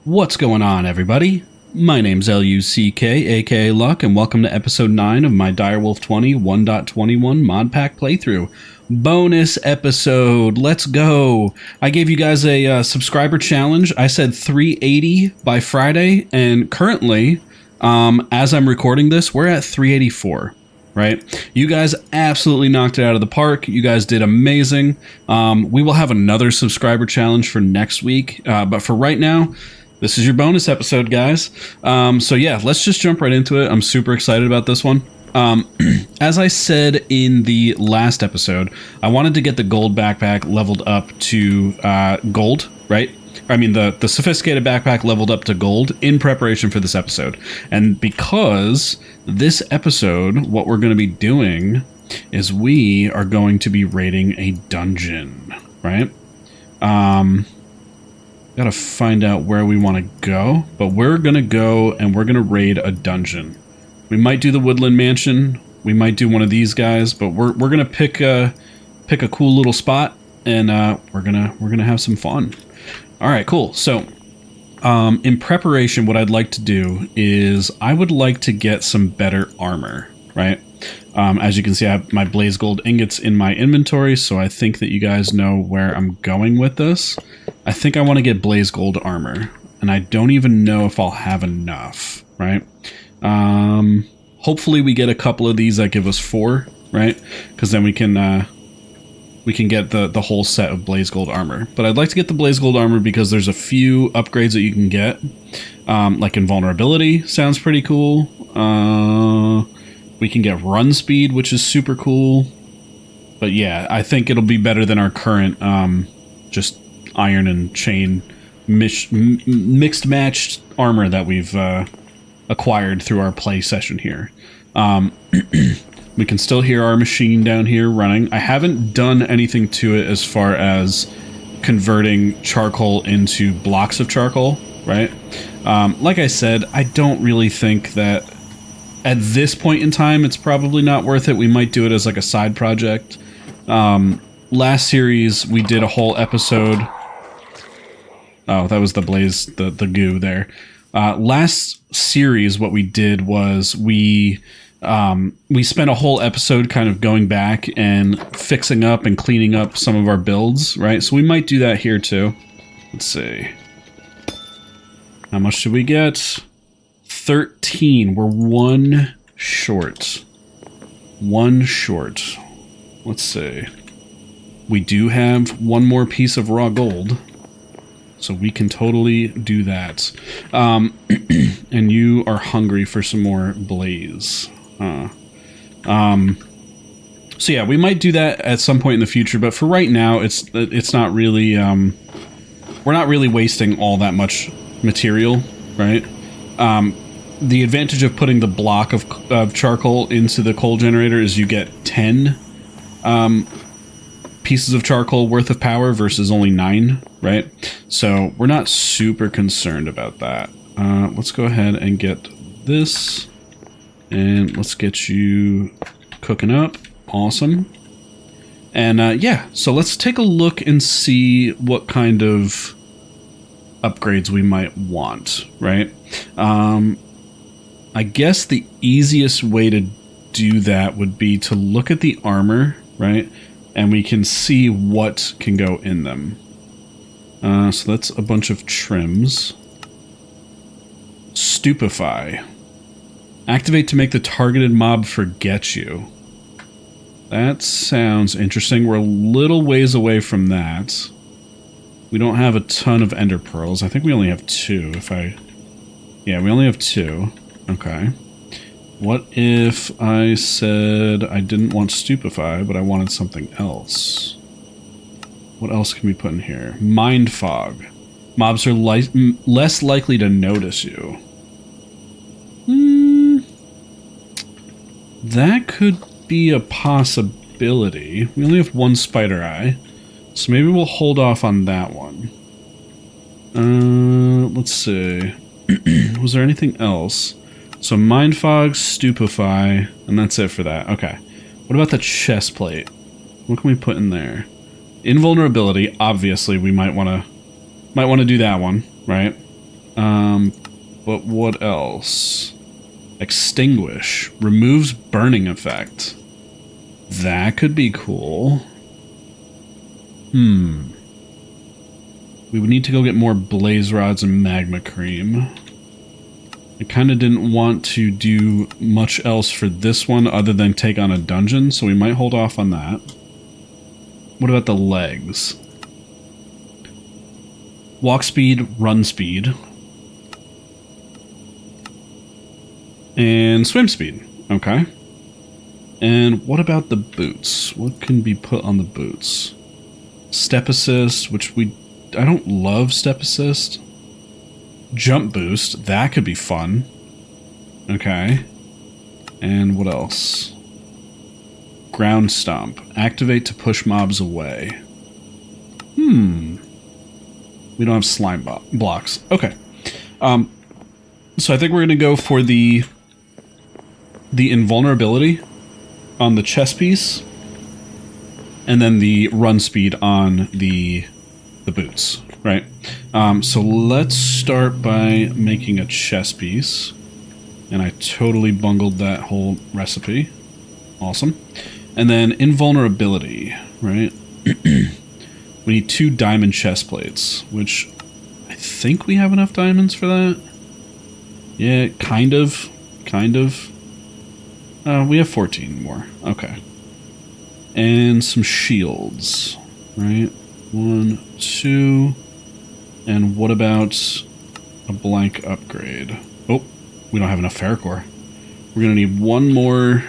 What's going on, everybody? My name's LUCK, aka Luck, and welcome to episode 9 of my Direwolf20 1.21 Modpack playthrough. Bonus episode, let's go! I gave you guys a subscriber challenge. I said 380 by Friday, and currently, as I'm recording this, we're at 384. Right? You guys absolutely knocked it out of the park. You guys did amazing. We will have another subscriber challenge for next week, but for right now, this is your bonus episode, guys. So yeah, let's just jump right into it. I'm super excited about this one. As I said in the last episode, I wanted to get the gold backpack leveled up to gold, right? I mean, the sophisticated backpack leveled up to gold in preparation for this episode. And because this episode, what we're going to be doing is we are going to be raiding a dungeon, right? Gotta find out where we want to go, but we're gonna go and we're gonna raid a dungeon. We might do the Woodland Mansion, we might do one of these guys, but we're gonna pick a cool little spot, and we're gonna have some fun. All right, cool. So, in preparation, what I'd like to do is I would like to get some better armor, right? As you can see, I have my blaze gold ingots in my inventory, so I think that you guys know where I'm going with this. I think I want to get blaze gold armor, and I don't even know if I'll have enough, right? Hopefully we get a couple of these that give us 4, right? Because then we can get the whole set of blaze gold armor. But I'd like to get the blaze gold armor because there's a few upgrades that you can get, like invulnerability sounds pretty cool. We can get run speed, which is super cool. But yeah, I think it'll be better than our current just iron and chain mixed matched armor that we've acquired through our play session here. We can still hear our machine down here running. I haven't done anything to it as far as converting charcoal into blocks of charcoal, right? Like I said, I don't really think that at this point in time, it's probably not worth it. We might do it as like a side project. Last series, we did a whole episode. Oh, that was the blaze, the goo there. Last series, what we did was we spent a whole episode kind of going back and fixing up and cleaning up some of our builds, right? So we might do that here too. Let's see. How much did we get? 13. We're one short. One short. Let's see. We do have one more piece of raw gold, so we can totally do that. And you are hungry for some more blaze. So yeah, we might do that at some point in the future, but for right now, it's not really. We're not really wasting all that much material, right? The advantage of putting the block of charcoal into the coal generator is you get 10 pieces of charcoal worth of power versus only 9, right? So we're not super concerned about that. Let's go ahead and get this, and let's get you cooking up. Awesome. And yeah, so let's take a look and see what kind of upgrades we might want, right? I guess the easiest way to do that would be to look at the armor, right? And we can see what can go in them. So that's a bunch of trims. Stupefy. Activate to make the targeted mob forget you. That sounds interesting. We're a little ways away from that. We don't have a ton of ender pearls. I think we only have 2 Yeah, we only have 2. Okay. What if I said I didn't want Stupefy, but I wanted something else? What else can we put in here? Mind Fog. Mobs are less likely to notice you. That could be a possibility. We only have 1 spider eye, so maybe we'll hold off on that one. Let's see. Was there anything else? So Mind Fog, Stupefy, and that's it for that. Okay. What about the chest plate? What can we put in there? Invulnerability, obviously we might want to do that one, right? But what else? Extinguish. Removes burning effect. That could be cool. We would need to go get more blaze rods and magma cream. I kind of didn't want to do much else for this one other than take on a dungeon, so we might hold off on that. What about the legs? Walk speed, run speed. And swim speed. Okay. And what about the boots? What can be put on the boots? Step assist, which I don't love step assist. Jump boost, that could be fun. Okay. And what else? Ground stomp. Activate to push mobs away. We don't have slime blocks. Okay. So I think we're going to go for the invulnerability on the chest piece, and then the run speed on the boots, right? So let's start by making a chest piece, and I totally bungled that whole recipe. Awesome. And then invulnerability, right? We need 2 diamond chest plates, which I think we have enough diamonds for that. Yeah, kind of. We have 14 more. Okay. And some shields, right? 1, 2. And what about a blank upgrade? Oh, we don't have enough ferrocore. We're going to need one more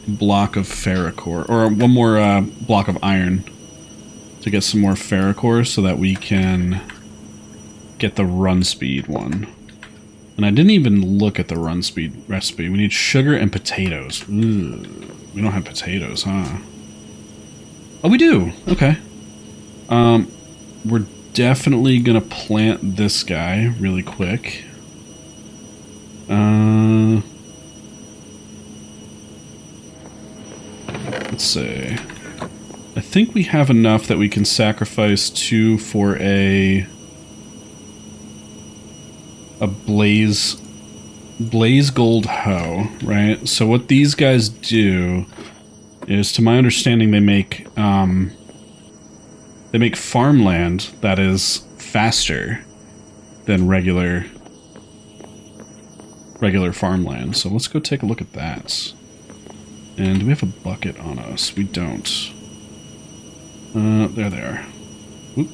block of ferrocore, or one more block of iron to get some more ferrocore so that we can get the run speed one. And I didn't even look at the run speed recipe. We need sugar and potatoes. Ooh, we don't have potatoes, huh? Oh, we do. Okay. We're definitely gonna plant this guy really quick. Let's see. I think we have enough that we can sacrifice 2 for a blaze gold hoe, right? So what these guys do is, to my understanding, they make farmland that is faster than regular farmland. So let's go take a look at that. And do we have a bucket on us? We don't. There they are. Oop.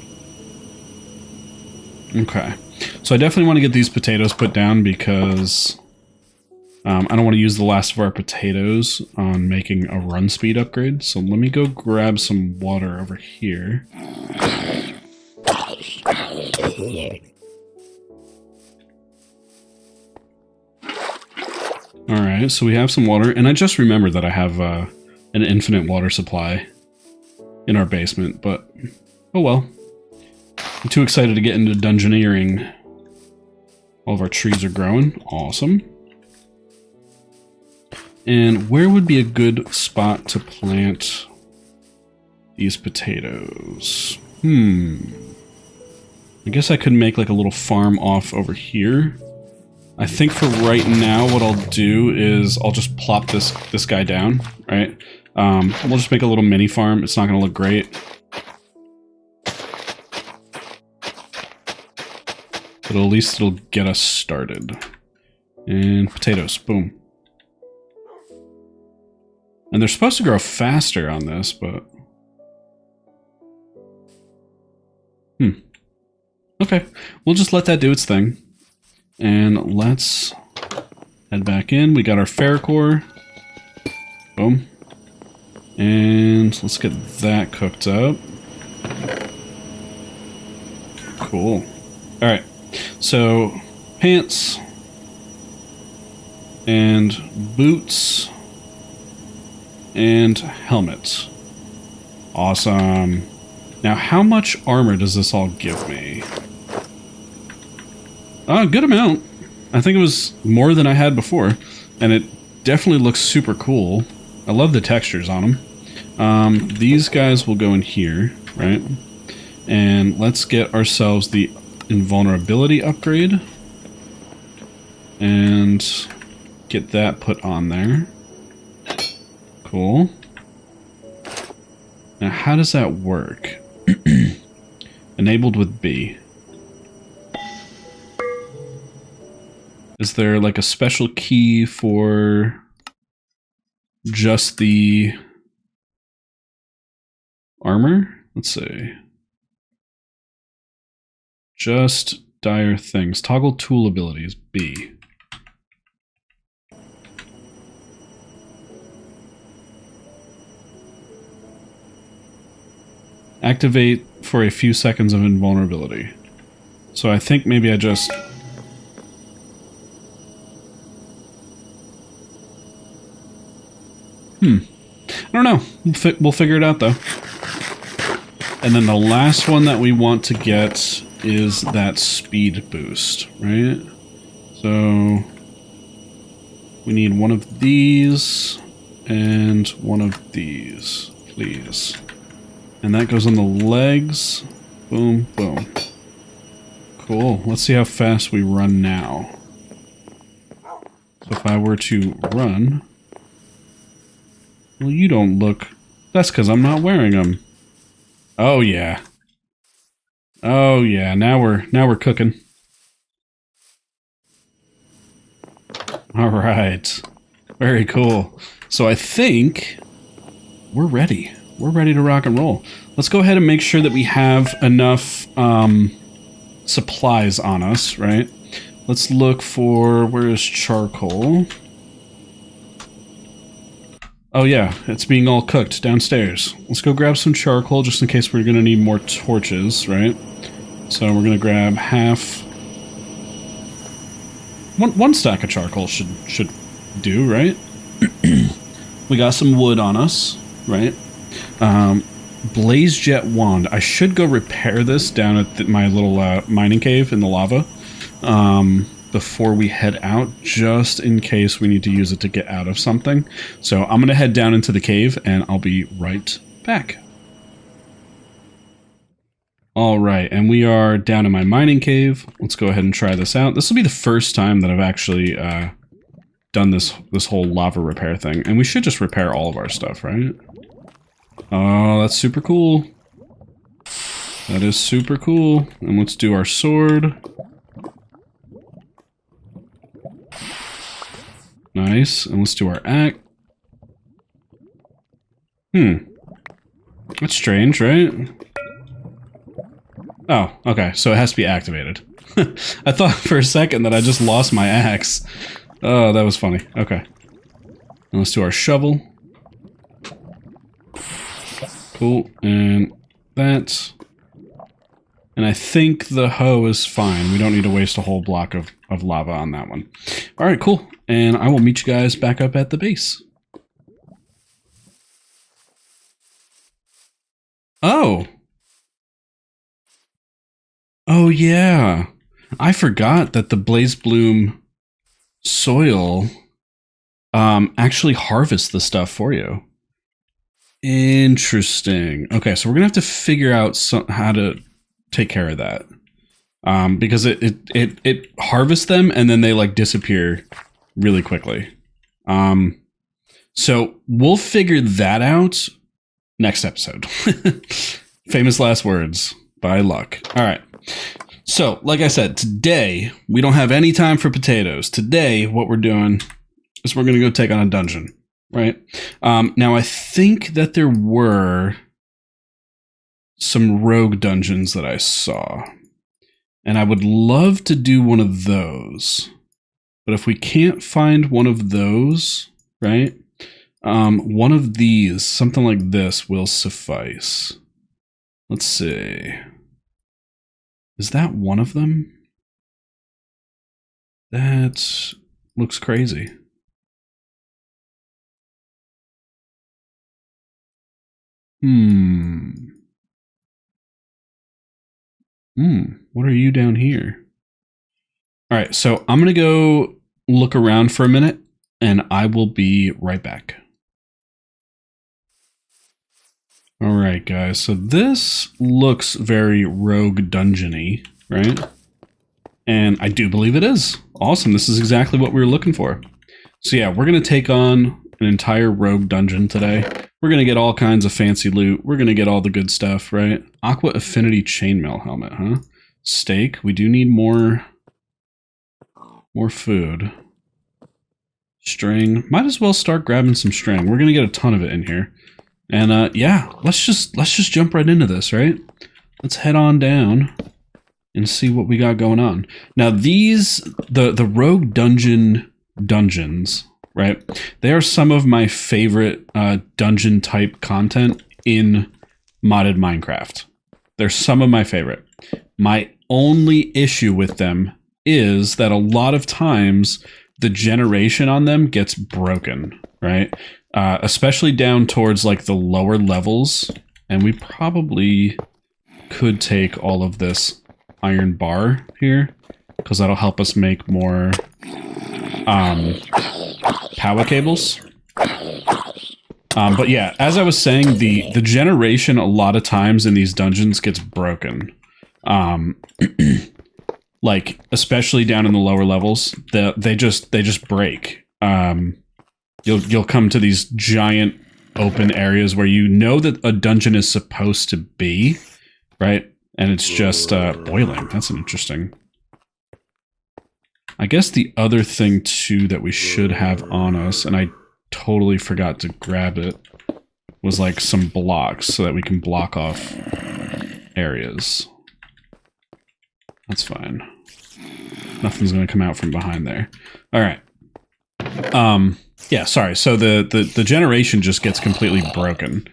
Okay. So I definitely want to get these potatoes put down because I don't want to use the last of our potatoes on making a run speed upgrade. So let me go grab some water over here. Alright, so we have some water, and I just remembered that I have an infinite water supply in our basement, but oh well. I'm too excited to get into dungeoneering. All of our trees are growing. Awesome. And where would be a good spot to plant these potatoes? I guess I could make like a little farm off over here. I think for right now what I'll do is I'll just plop this guy down, right? We'll just make a little mini farm. It's not going to look great. But at least it'll get us started. And potatoes, boom. And they're supposed to grow faster on this, but... Okay, we'll just let that do its thing. And let's head back in. We got our ferrocore. Boom. And let's get that cooked up. Cool. Alright, so pants and boots and helmet. Awesome. Now, how much armor does this all give me? A good amount. I think it was more than I had before, and it definitely looks super cool. I love the textures on them. These guys will go in here, right? And let's get ourselves the invulnerability upgrade. And get that put on there. Cool. Now, how does that work? Enabled with B. Is there like a special key for just the armor? Let's see. Just dire things. Toggle tool abilities, B. Activate for a few seconds of invulnerability. So I think maybe I just... I don't know. We'll figure it out, though. And then the last one that we want to get is that speed boost, right? So we need one of these and one of these, please. And that goes on the legs. Boom, boom. Cool. Let's see how fast we run now. So if I were to run... Well, you don't look... That's because I'm not wearing them. Oh, yeah. Oh, yeah. Now we're cooking. All right. Very cool. So I think we're ready. We're ready to rock and roll. Let's go ahead and make sure that we have enough supplies on us, right? Let's look for... Where is charcoal? Oh yeah, it's being all cooked downstairs. Let's go grab some charcoal just in case we're going to need more torches, right? So we're going to grab half... One stack of charcoal should do, right? We got some wood on us, right? Blaze jet wand. I should go repair this down at my little mining cave in the lava before we head out, just in case we need to use it to get out of something. So I'm going to head down into the cave, and I'll be right back. All right, and we are down in my mining cave. Let's go ahead and try this out. This will be the first time that I've actually done this whole lava repair thing, and we should just repair all of our stuff, right? Oh, that's super cool. That is super cool. And let's do our sword. Nice. And let's do our axe. That's strange, right? Oh, okay. So it has to be activated. I thought for a second that I just lost my axe. Oh, that was funny. Okay. And let's do our shovel. Cool. And that. And I think the hoe is fine. We don't need to waste a whole block of lava on that one. All right, cool. And I will meet you guys back up at the base. Oh. Oh, yeah. I forgot that the Blaze Bloom soil actually harvests the stuff for you. Interesting. Okay, so we're going to have to figure out how to take care of that. Because it harvests them and then they like disappear really quickly. So we'll figure that out next episode. Famous last words by Luck. All right. So, like I said, today we don't have any time for potatoes. Today, what we're doing is we're going to go take on a dungeon, right? Now, I think that there were some rogue dungeons that I saw, and I would love to do one of those. But if we can't find one of those, right? One of these, something like this, will suffice. Let's see. Is that one of them? That looks crazy. What are you down here? All right, so I'm going to go look around for a minute, and I will be right back. All right, guys, so this looks very rogue dungeon-y, right? And I do believe it is. Awesome. This is exactly what we were looking for. So yeah, we're going to take on an entire rogue dungeon today. We're going to get all kinds of fancy loot. We're going to get all the good stuff, right? Aqua Affinity Chainmail Helmet, huh? Steak. We do need more food. String. Might as well start grabbing some string. We're going to get a ton of it in here. And yeah, let's just jump right into this, right? Let's head on down and see what we got going on. Now these, the rogue dungeons, right? They are some of my favorite dungeon type content in modded Minecraft. They're some of my favorite. My only issue with them is that a lot of times the generation on them gets broken, right? Especially down towards like the lower levels. And we probably could take all of this iron bar here, because that'll help us make more power cables. But yeah, as I was saying, the generation a lot of times in these dungeons gets broken. Like especially down in the lower levels, they just break. You'll come to these giant open areas where you know that a dungeon is supposed to be, right? And it's just boiling. That's an interesting. I guess the other thing too that we should have on us, and I totally forgot to grab it, was like some blocks so that we can block off areas. That's fine. Nothing's going to come out from behind there. All right. Yeah, sorry. So the generation just gets completely broken,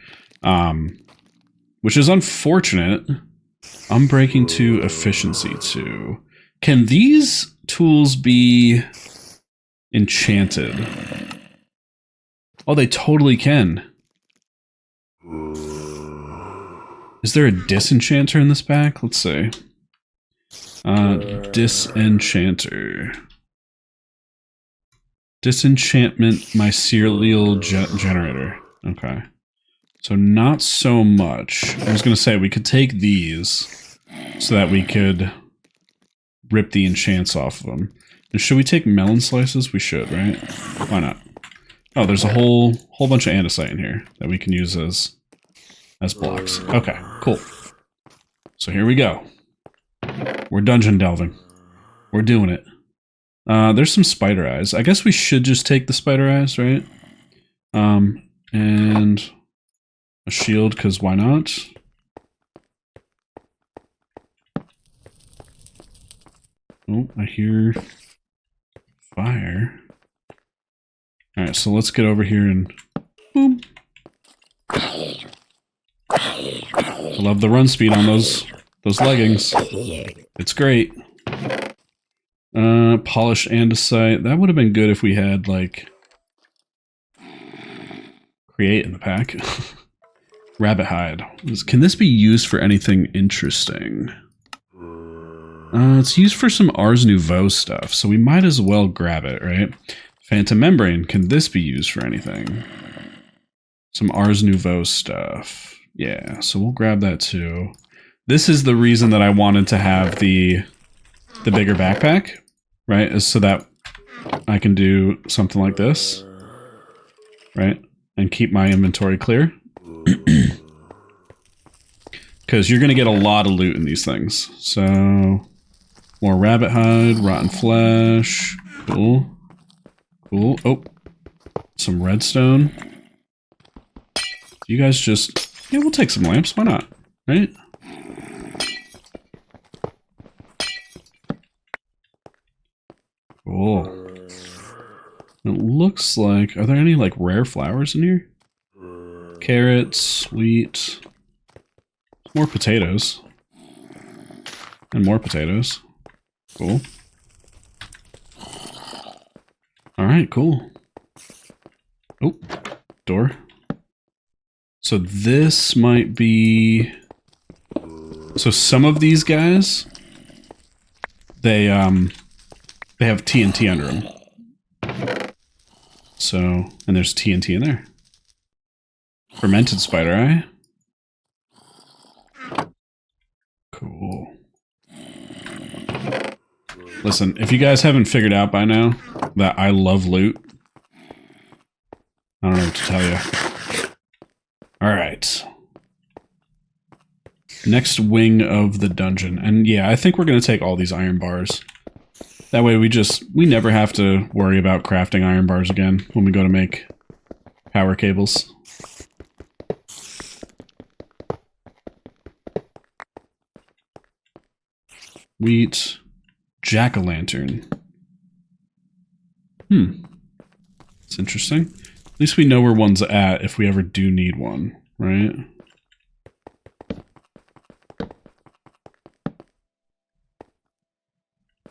which is unfortunate. Unbreaking 2, efficiency 2. Can these tools be enchanted? Oh, they totally can. Is there a disenchanter in this pack? Let's see. Disenchanter. Disenchantment mycelial generator. Okay. So not so much. I was going to say we could take these so that we could rip the enchants off of them. And should we take melon slices? We should, right? Why not? Oh, there's a whole bunch of andesite in here that we can use as blocks. Okay, cool. So here we go. We're dungeon delving. We're doing it. There's some spider eyes. I guess we should just take the spider eyes, right? And a shield, because why not? Oh, I hear fire. Alright, so let's get over here and boom. Love the run speed on those leggings. It's great. Polished andesite. That would have been good if we had, like, create in the pack. Rabbit hide. Can this be used for anything interesting? It's used for some Ars Nouveau stuff, so we might as well grab it, right? Phantom membrane. Can this be used for anything? Some Ars Nouveau stuff. Yeah, so we'll grab that too. This is the reason that I wanted to have the bigger backpack, right? Is so that I can do something like this, right? And keep my inventory clear. Because you're going to get a lot of loot in these things. So, more rabbit hide, rotten flesh. Cool. Cool. Oh, some redstone. You guys just... Yeah, we'll take some lamps. Why not? Right? Cool. It looks like... Are there any, like, rare flowers in here? Carrots, wheat... More potatoes. And more potatoes. Cool. Alright, cool. Oh, door. So this might be... So some of these guys, they have TNT under them. So, and there's TNT in there. Fermented spider eye. Cool. Listen, if you guys haven't figured out by now that I love loot, I don't know what to tell you. Alright. Next wing of the dungeon. And yeah, I think we're going to take all these iron bars. That way we never have to worry about crafting iron bars again when we go to make power cables. Wheat. Jack-o'-lantern. It's interesting. At least we know where one's at if we ever do need one, right?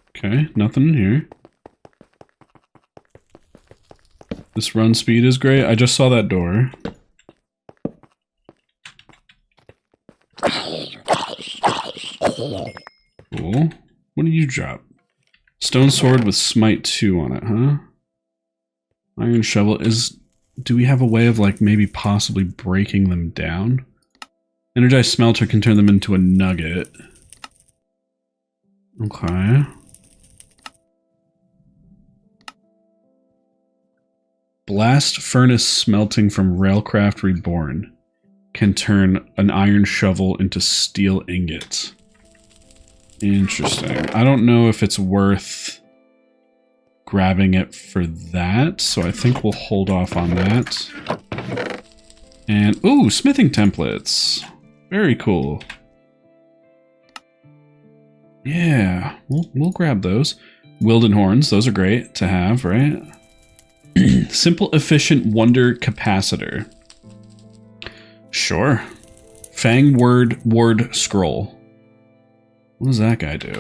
Okay, nothing in here. This run speed is great. I just saw that door. Cool. What did you drop? Stone sword with smite 2 on it, huh? Iron shovel is... Do we have a way of, like, maybe possibly breaking them down? Energized smelter can turn them into a nugget. Okay. Blast furnace smelting from Railcraft Reborn can turn an iron shovel into steel ingots. Interesting. I don't know if it's worth grabbing it for that, so I think we'll hold off on that. And, ooh, smithing templates. Very cool. Yeah, we'll grab those. Wilden horns, those are great to have, right? Simple, efficient wonder capacitor. Sure. Fang ward scroll. What does that guy do?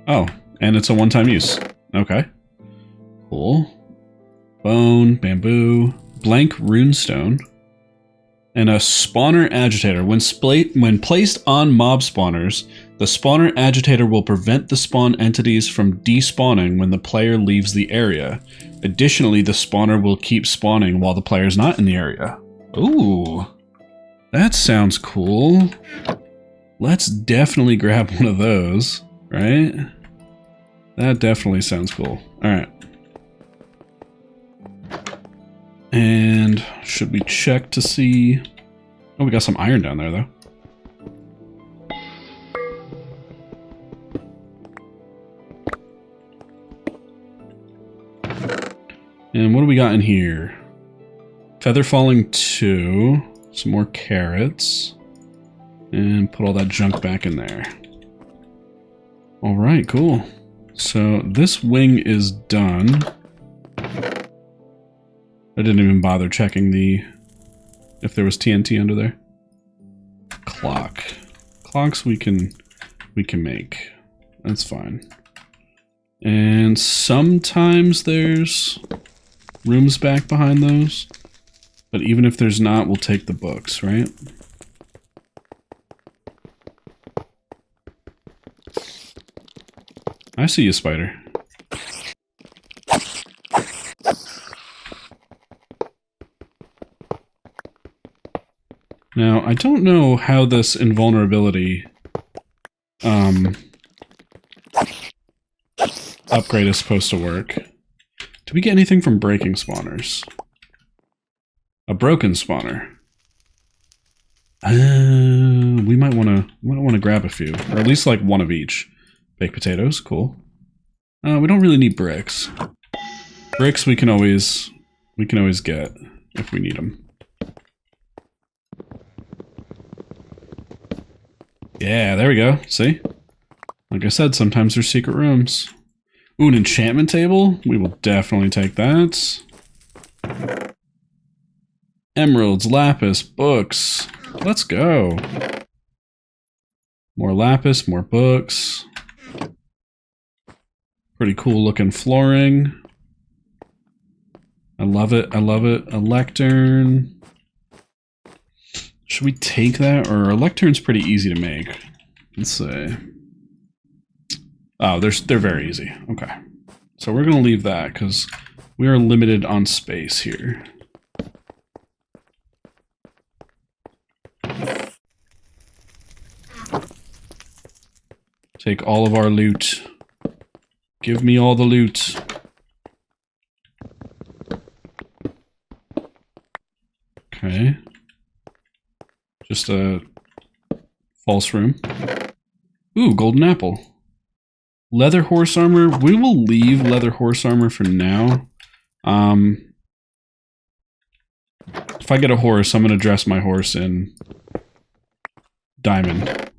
Oh, and it's a one-time use. Okay. Cool. Bone, bamboo, blank runestone, and a spawner agitator. When placed on mob spawners, the spawner agitator will prevent the spawn entities from despawning when the player leaves the area. Additionally, the spawner will keep spawning while the player is not in the area. Ooh. That sounds cool. Let's definitely grab one of those, right? That definitely sounds cool. Alright. And should we check to see... Oh, we got some iron down there, though. And what do we got in here? Feather falling 2... Some more carrots. And put all that junk back in there. Alright, cool. So this wing is done. I didn't even bother checking if there was TNT under there. Clock. Clocks we can make. That's fine. And sometimes there's rooms back behind those. But even if there's not, we'll take the books, right? I see you, spider. Now, I don't know how this invulnerability upgrade is supposed to work. Do we get anything from breaking spawners? A broken spawner. We might want to grab a few, or at least like one of each. Baked potatoes, cool. We don't really need bricks. Bricks we can always get if we need them. Yeah, there we go. See? Like I said, sometimes there's secret rooms. Ooh, an enchantment table? We will definitely take that. Emeralds, lapis, books. Let's go. More lapis, more books. Pretty cool looking flooring. I love it, I love it. A lectern. Should we take that? Or a lectern's pretty easy to make. Let's see. Oh, they're very easy. Okay. So we're gonna leave that because we are limited on space here. Take all of our loot. Give me all the loot. Okay. Just a false room. Ooh, golden apple. Leather horse armor. We will leave leather horse armor for now. If I get a horse, I'm going to dress my horse in diamond.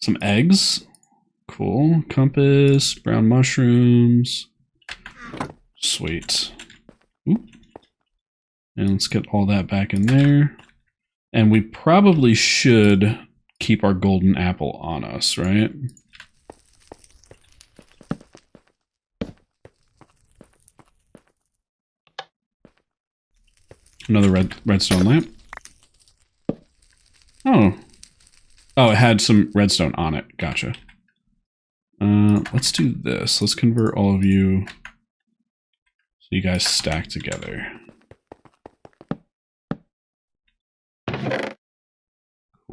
Some eggs. Cool. Compass, brown mushrooms. Sweet. Ooh. And let's get all that back in there. And we probably should keep our golden apple on us, right? Another redstone lamp. Oh. Oh, it had some redstone on it. Gotcha. Let's do this. Let's convert all of you so you guys stack together.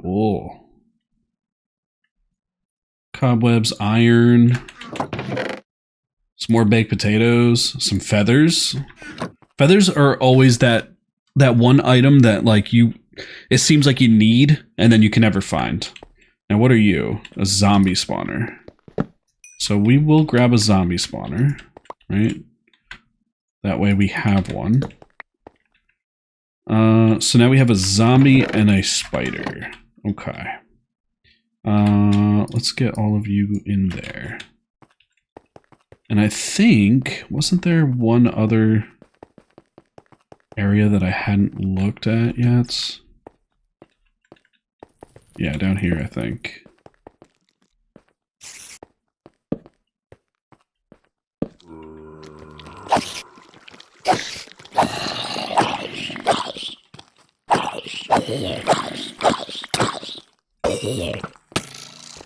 Cool. Cobwebs, iron, some more baked potatoes, some feathers. Feathers are always that one item that like it seems like you need and then you can never find. Now what are you? A zombie spawner. So we will grab a zombie spawner, right? That way we have one. So now we have a zombie and a spider. Okay. Let's get all of you in there. And I think, wasn't there one other area that I hadn't looked at yet? Yeah, down here, I think.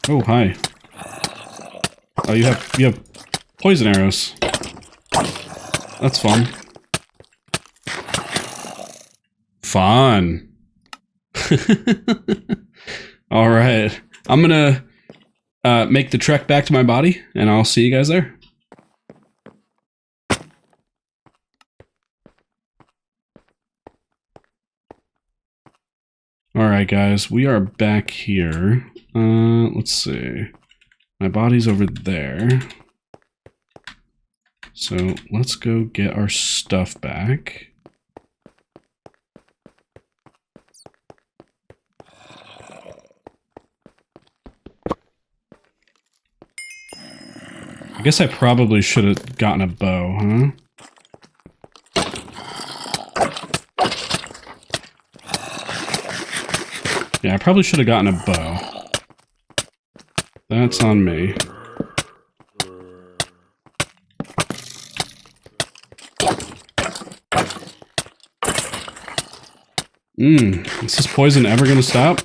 Oh, hi. Oh, you have poison arrows. That's fun. Fun. All right. I'm gonna make the trek back to my body, and I'll see you guys there. All right, guys, we are back here. Let's see. My body's over there. So let's go get our stuff back. I guess I probably should have gotten a bow, huh? Yeah, I probably should have gotten a bow. That's on me. Is this poison ever gonna stop?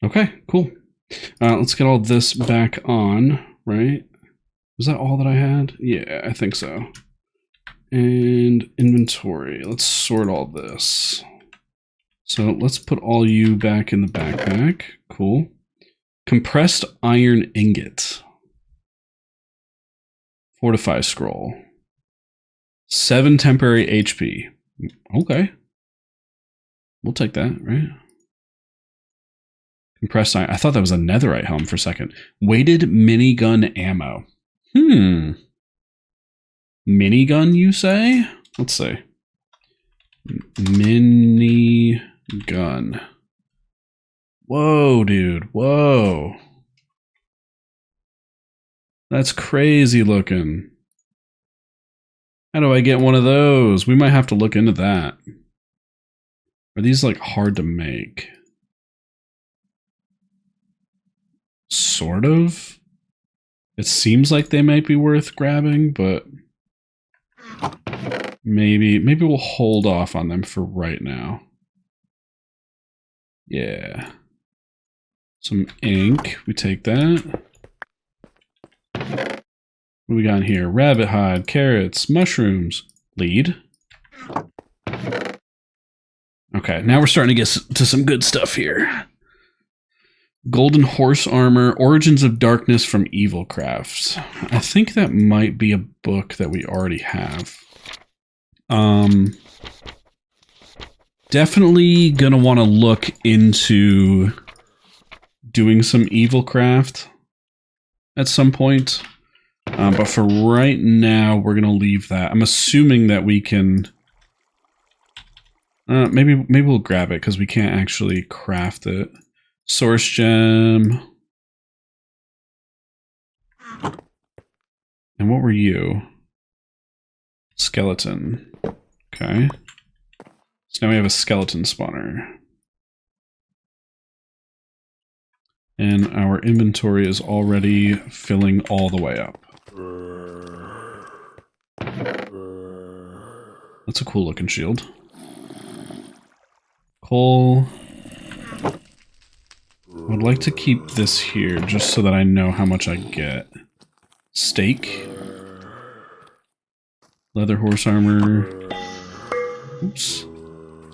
Okay, cool. Let's get all this back on, right? Was that all that I had? Yeah, I think so. And inventory. Let's sort all this. So let's put all you back in the backpack. Cool. Compressed iron ingot. Fortify scroll. 7 temporary HP. Okay. We'll take that, right? Compressed iron. I thought that was a netherite helm for a second. Weighted minigun ammo. Minigun, you say? Let's see. Minigun. Whoa, dude. Whoa. That's crazy looking. How do I get one of those? We might have to look into that. Are these like hard to make? Sort of. It seems like they might be worth grabbing, but maybe we'll hold off on them for right now. Yeah. Some ink. We take that. What do we got in here? Rabbit hide, carrots, mushrooms, lead. Okay, now we're starting to get to some good stuff here. Golden Horse Armor, Origins of Darkness from Evil Crafts. I think that might be a book that we already have. Definitely gonna want to look into doing some Evil Craft at some point. But for right now, we're gonna leave that. I'm assuming that we can... maybe we'll grab it, because we can't actually craft it. Source Gem. And what were you? Skeleton. Okay. So now we have a skeleton spawner. And our inventory is already filling all the way up. That's a cool looking shield. Coal. I would like to keep this here just so that I know how much I get. Steak. Leather horse armor. Oops.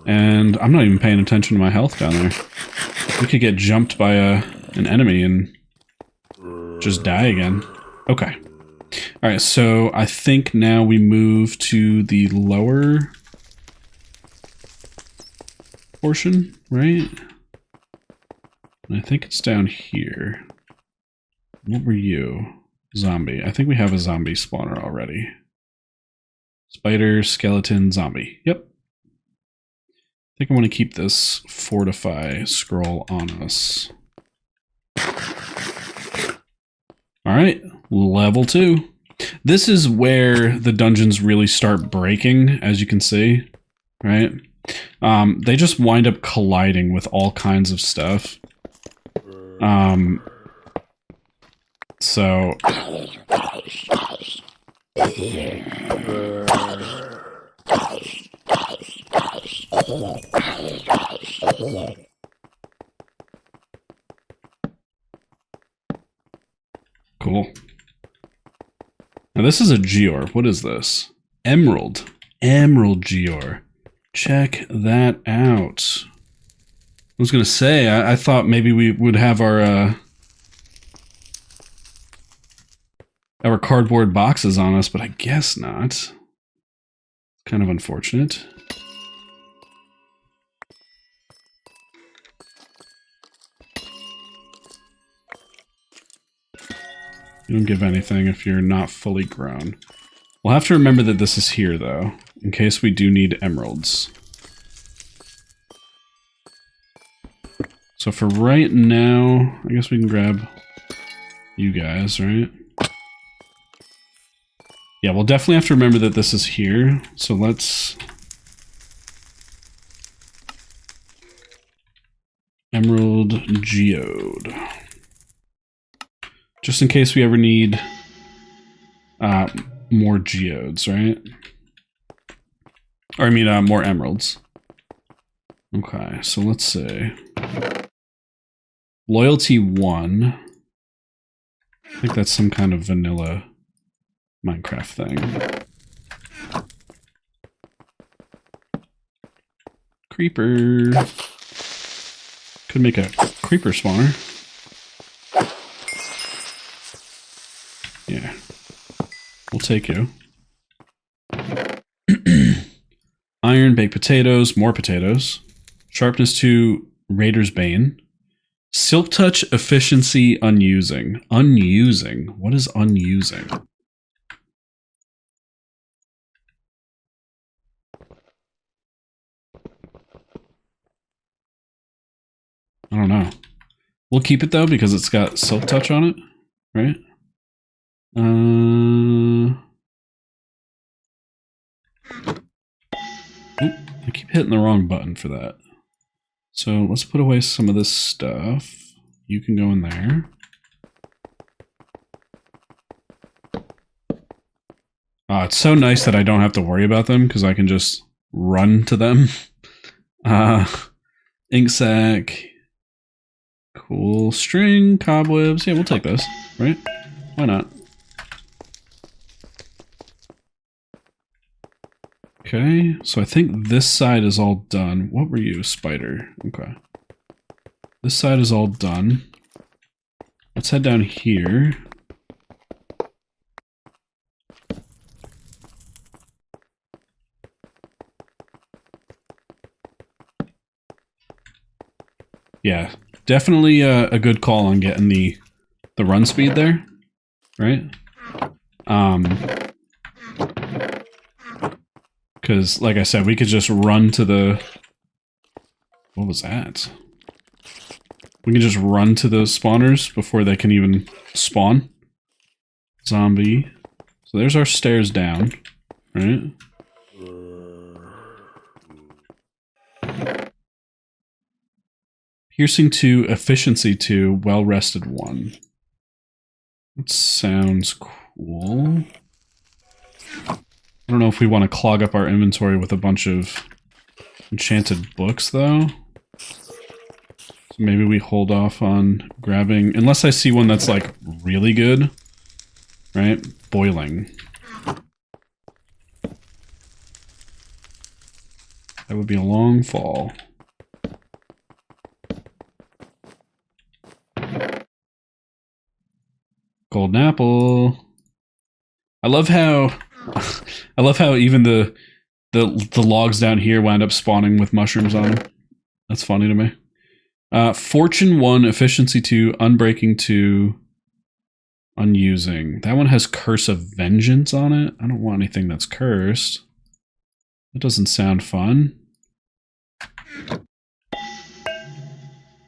And I'm not even paying attention to my health down there. We could get jumped by an enemy and just die again. Okay. Alright, so I think now we move to the lower portion, right? And I think it's down here. What were you? Zombie. I think we have a zombie spawner already. Spider, skeleton, zombie. Yep. I think I want to keep this fortify scroll on us. Alright, level 2. This is where the dungeons really start breaking, as you can see, right? They just wind up colliding with all kinds of stuff. So... Cool. Now this is a Geor. What is this? Emerald. Emerald Geor. Check that out. I was gonna say, I thought maybe we would have our cardboard boxes on us, but I guess not. Kind of unfortunate. You don't give anything if you're not fully grown. We'll have to remember that this is here, though, in case we do need emeralds. So for right now, I guess we can grab you guys, right? Yeah, we'll definitely have to remember that this is here, so let's... Emerald Geode. Just in case we ever need more geodes, right? Or I mean, more emeralds. Okay, so let's see. Loyalty 1. I think that's some kind of vanilla Minecraft thing. Creeper. Could make a creeper spawner. Yeah. We'll take you. Iron, baked potatoes, more potatoes. Sharpness 2, Raider's Bane. Silk Touch, efficiency, unusing. Unusing? What is unusing? I don't know. We'll keep it though because it's got Silk Touch on it, right? Oop, I keep hitting the wrong button for that. So let's put away some of this stuff. You can go in there. It's so nice that I don't have to worry about them because I can just run to them. Ink sac. Cool. String, cobwebs. Yeah, we'll take those, right? Why not? Okay, so I think this side is all done. What were you, spider? Okay. This side is all done. Let's head down here. Yeah, definitely a good call on getting the run speed there, right? Because, like I said, we could just run to the... What was that? We can just run to those spawners before they can even spawn. Zombie. So there's our stairs down, right? Piercing 2, efficiency 2, well-rested 1. That sounds cool. I don't know if we want to clog up our inventory with a bunch of enchanted books, though. So maybe we hold off on grabbing... Unless I see one that's, like, really good. Right? Boiling. That would be a long fall. Golden apple. I love how... I love how even the logs down here wind up spawning with mushrooms on them. That's funny to me. Fortune 1, efficiency 2, unbreaking 2, unusing. That one has Curse of Vengeance on it. I don't want anything that's cursed. That doesn't sound fun.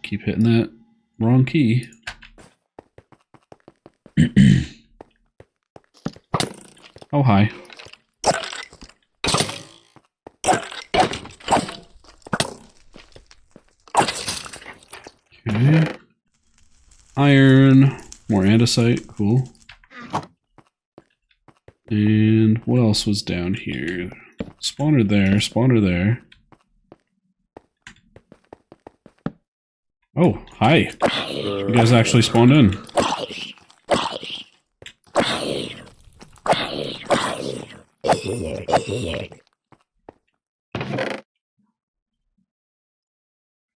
Keep hitting that wrong key. Oh, hi. Okay. Iron. More andesite. Cool. And what else was down here? Spawner there. Spawner there. Oh, hi. You guys actually spawned in.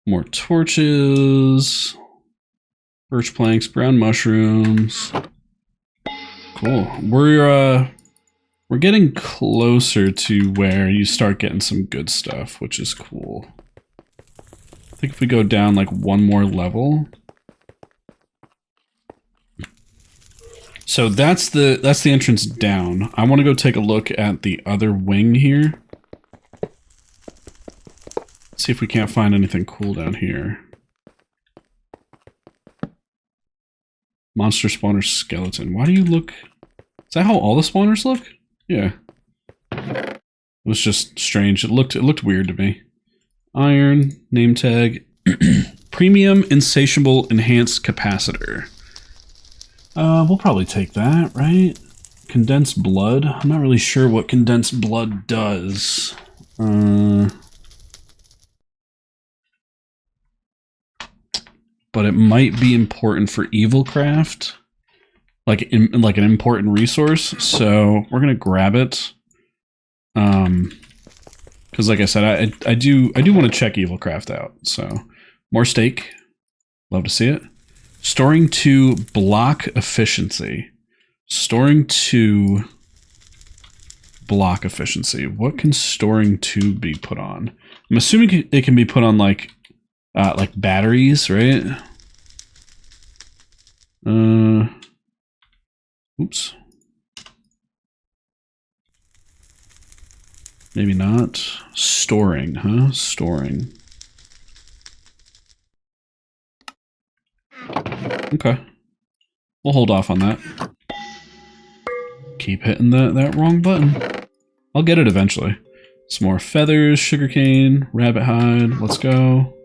More torches. Birch planks, brown mushrooms. Cool. We're getting closer to where you start getting some good stuff, which is cool. I think if we go down like one more level. So that's the entrance down. I want to go take a look at the other wing here. See if we can't find anything cool down here. Monster spawner skeleton. Why do you look... Is that how all the spawners look? Yeah. It was just strange. It looked weird to me. Iron, name tag. Premium insatiable enhanced capacitor. We'll probably take that, right? Condensed blood. I'm not really sure what condensed blood does. But it might be important for Evilcraft, like an important resource. So we're gonna grab it, because like I said, I do want to check Evilcraft out. So more steak, love to see it. Storing 2 block efficiency. Storing 2 block efficiency. What can storing 2 be put on? I'm assuming it can be put on like batteries, right? Oops. Maybe not. Storing, huh? Storing. Okay. We'll hold off on that. Keep hitting that wrong button. I'll get it eventually. Some more feathers, sugarcane, rabbit hide. Let's go.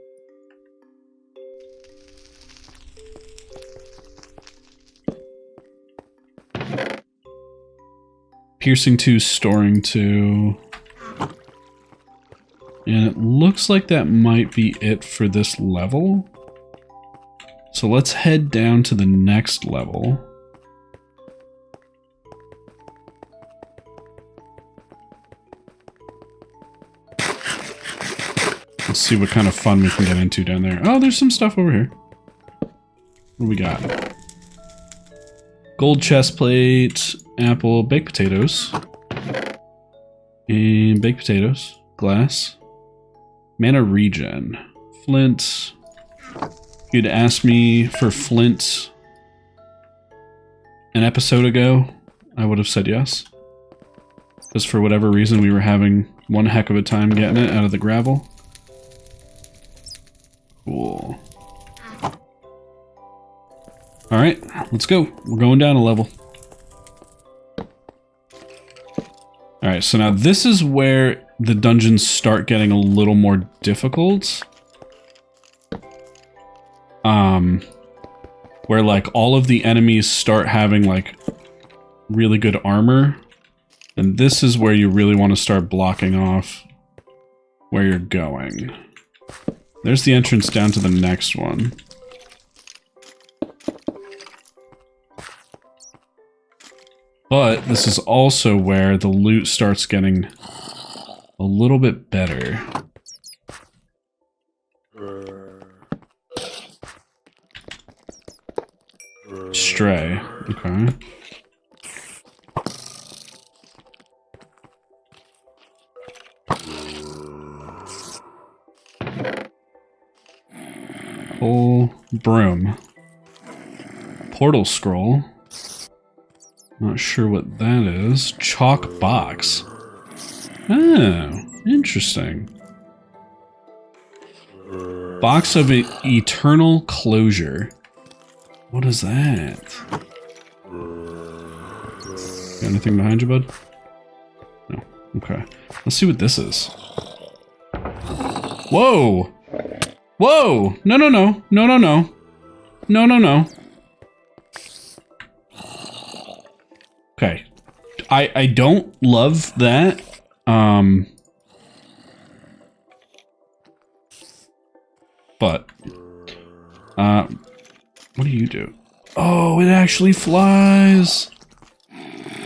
Piercing 2, storing 2. And it looks like that might be it for this level. So let's head down to the next level. Let's see what kind of fun we can get into down there. Oh, there's some stuff over here. What do we got? Gold chest plate, apple, baked potatoes. And baked potatoes, glass. Mana regen. Flint. If you'd asked me for flint an episode ago, I would have said yes. Because for whatever reason we were having one heck of a time getting it out of the gravel. Cool. Alright, let's go. We're going down a level. Alright, so now this is where the dungeons start getting a little more difficult. Where like all of the enemies start having like really good armor. And this is where you really want to start blocking off where you're going. There's the entrance down to the next one. But this is also where the loot starts getting a little bit better. Stray. Okay. Whole broom. Portal scroll. Not sure what that is. Chalk box. Oh, interesting. Box of eternal closure. What is that? Got anything behind you, bud? No. Okay. Let's see what this is. Whoa! Whoa! No, no, no. No, no, no. No, no, no. Okay. I don't love that. But what do you do? Oh, it actually flies.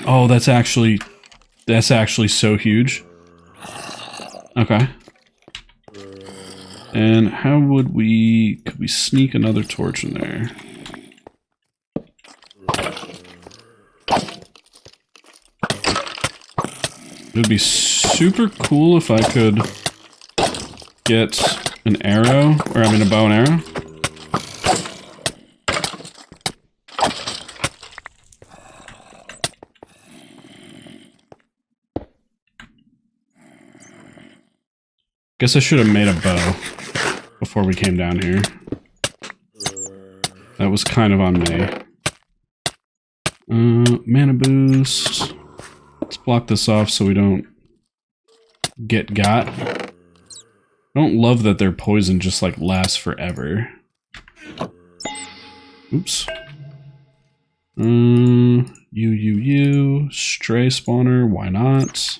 Oh, that's actually so huge. Okay. And how would could we sneak another torch in there? It would be super cool if I could get an arrow, or I mean a bow and arrow. Guess I should have made a bow before we came down here. That was kind of on me. Mana boost. Let's block this off so we don't get got. I don't love that their poison just like lasts forever. Oops. Stray spawner, why not?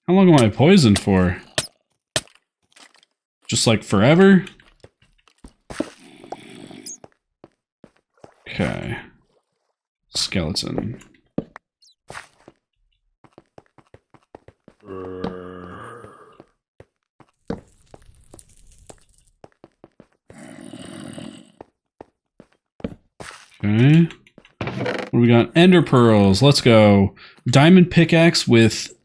How long am I poisoned for? Just like forever? Okay. Skeleton. Okay. What do we got? Ender pearls. Let's go. Diamond pickaxe with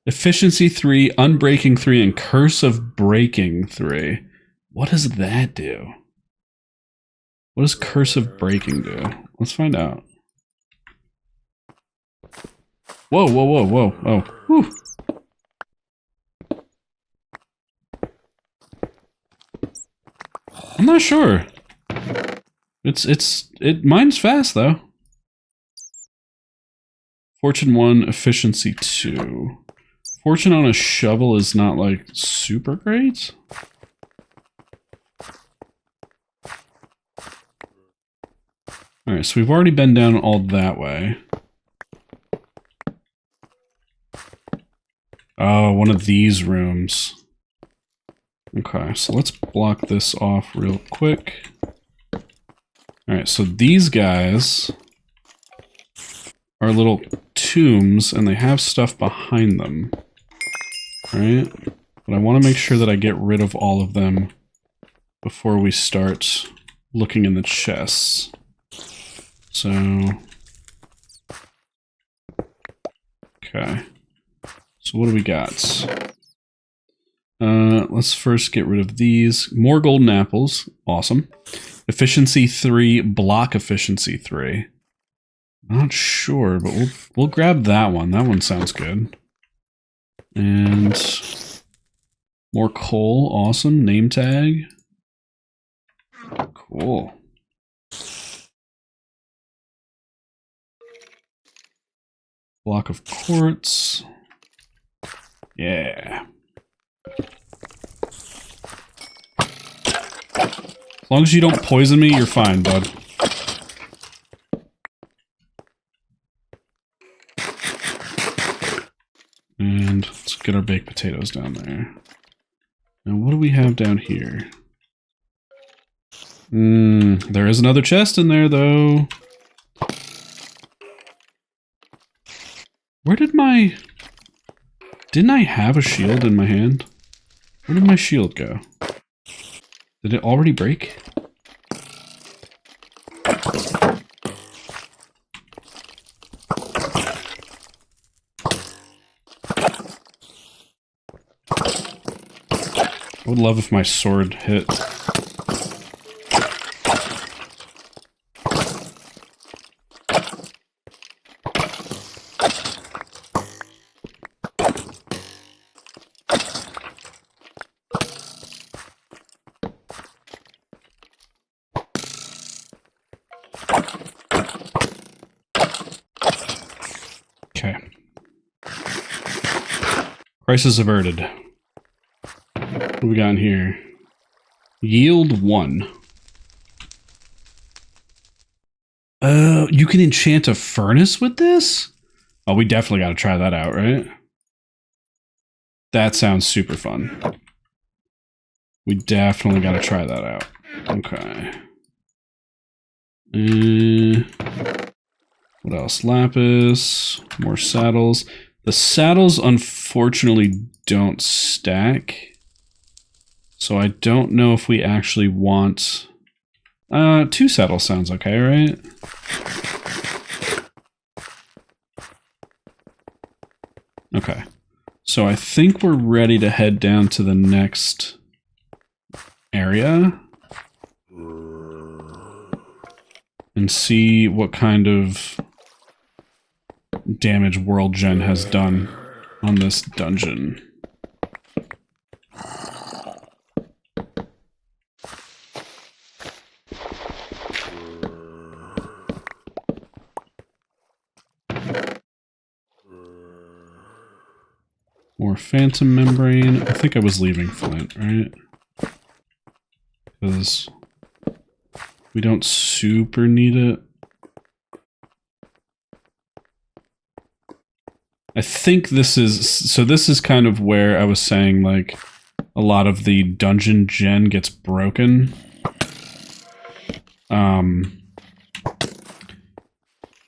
efficiency 3, unbreaking 3, and curse of breaking 3. What does that do? What does curse of breaking do? Let's find out. Whoa, whoa, whoa, whoa. Oh. Whew. I'm not sure. Mine's fast though. Fortune 1, efficiency 2. Fortune on a shovel is not like super great. Alright, so we've already been down all that way. Oh, one of these rooms. Okay, so let's block this off real quick. Alright, so these guys are little tombs, and they have stuff behind them. right? But I want to make sure that I get rid of all of them before we start looking in the chests. So, okay. So what do we got? Let's first get rid of these. More golden apples. Awesome. Efficiency 3, block efficiency 3. Not sure, but we'll grab that one. That one sounds good. And more coal. Awesome. Name tag. Cool. Block of quartz. Yeah. As long as you don't poison me, you're fine, bud. And let's get our baked potatoes down there. Now, what do we have down here? There is another chest in there, though. Where did my... Didn't I have a shield in my hand? Where did my shield go? Did it already break? I would love if my sword hit. Okay. Crisis averted. What do we got in here? Yield 1. You can enchant a furnace with this? Oh, we definitely got to try that out, right? That sounds super fun. We definitely got to try that out. Okay. What else? Lapis. More saddles. The saddles, unfortunately, don't stack. So I don't know if we actually want... 2 saddles sounds okay, right? Okay. So I think we're ready to head down to the next area. And see what kind of damage World Gen has done on this dungeon. More phantom membrane. I think I was leaving flint, right? Because we don't super need it. I think this is... So this is kind of where I was saying, like, a lot of the dungeon gen gets broken.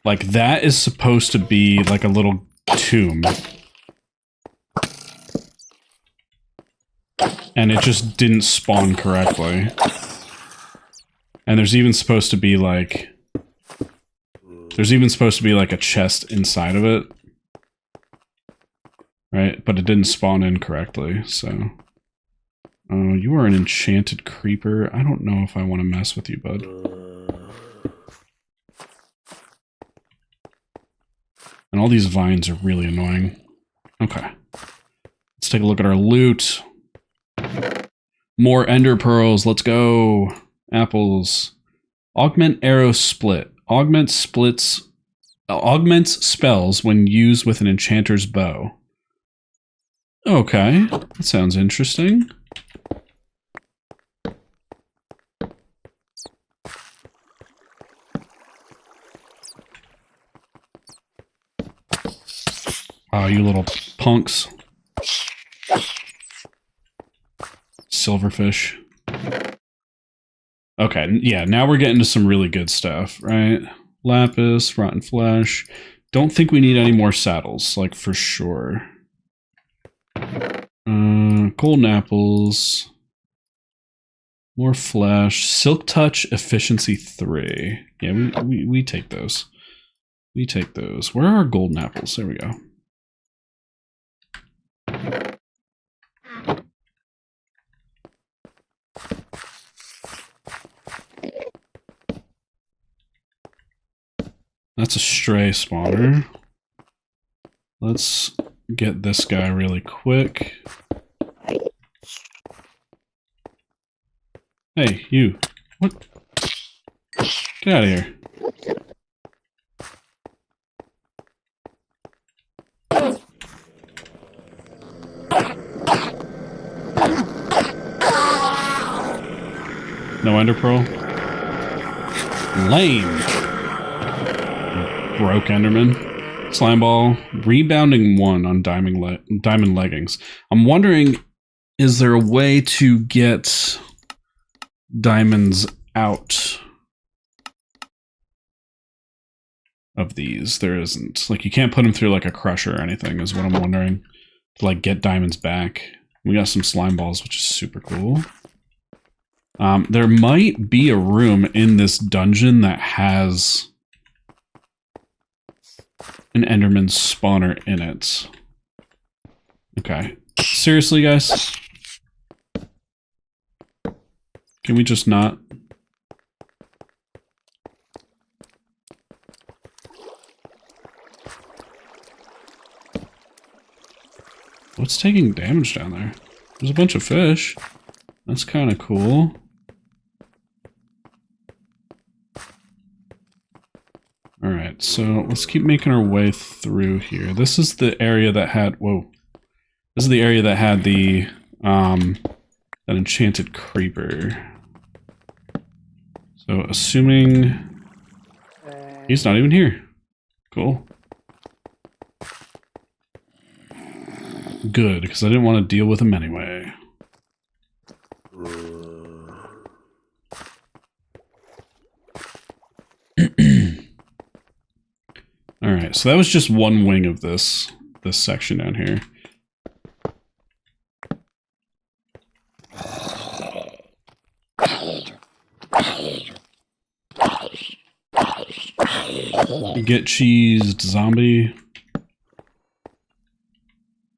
Like, that is supposed to be, like, a little tomb. And it just didn't spawn correctly. And there's even supposed to be, like... There's even supposed to be, like, a chest inside of it. Right? But it didn't spawn in correctly, so... Oh, you are an enchanted creeper. I don't know if I want to mess with you, bud. And all these vines are really annoying. Okay. Let's take a look at our loot. More ender pearls. Let's go. Apples. Augment arrow split. Augments spells when used with an enchanter's bow. Okay. That sounds interesting. Oh, you little punks. Silverfish. Okay, yeah, now we're getting to some really good stuff, right? Lapis, rotten flesh. Don't think we need any more saddles, like, for sure. golden apples. More flesh. Silk touch efficiency 3. Yeah, we take those. We take those. Where are our golden apples? There we go. That's a stray spawner. Let's get this guy really quick. Hey, you. What? Get out of here. No ender pearl? Lame. Broke enderman. Slime ball. Rebounding 1 on diamond leggings. I'm wondering, is there a way to get diamonds out of these? There isn't. Like, you can't put them through like a crusher or anything is what I'm wondering. To like get diamonds back. We got some slime balls, which is super cool. There might be a room in this dungeon that has an enderman spawner in it. Okay. Seriously, guys? Can we just not? What's taking damage down there? There's a bunch of fish. That's kind of cool. Alright, so let's keep making our way through here. This is the area that had... Whoa. This is the area that had the... that enchanted creeper. So, assuming... He's not even here. Cool. Good, because I didn't want to deal with him anyway. Alright, so that was just one wing of this section down here. Get cheesed zombie.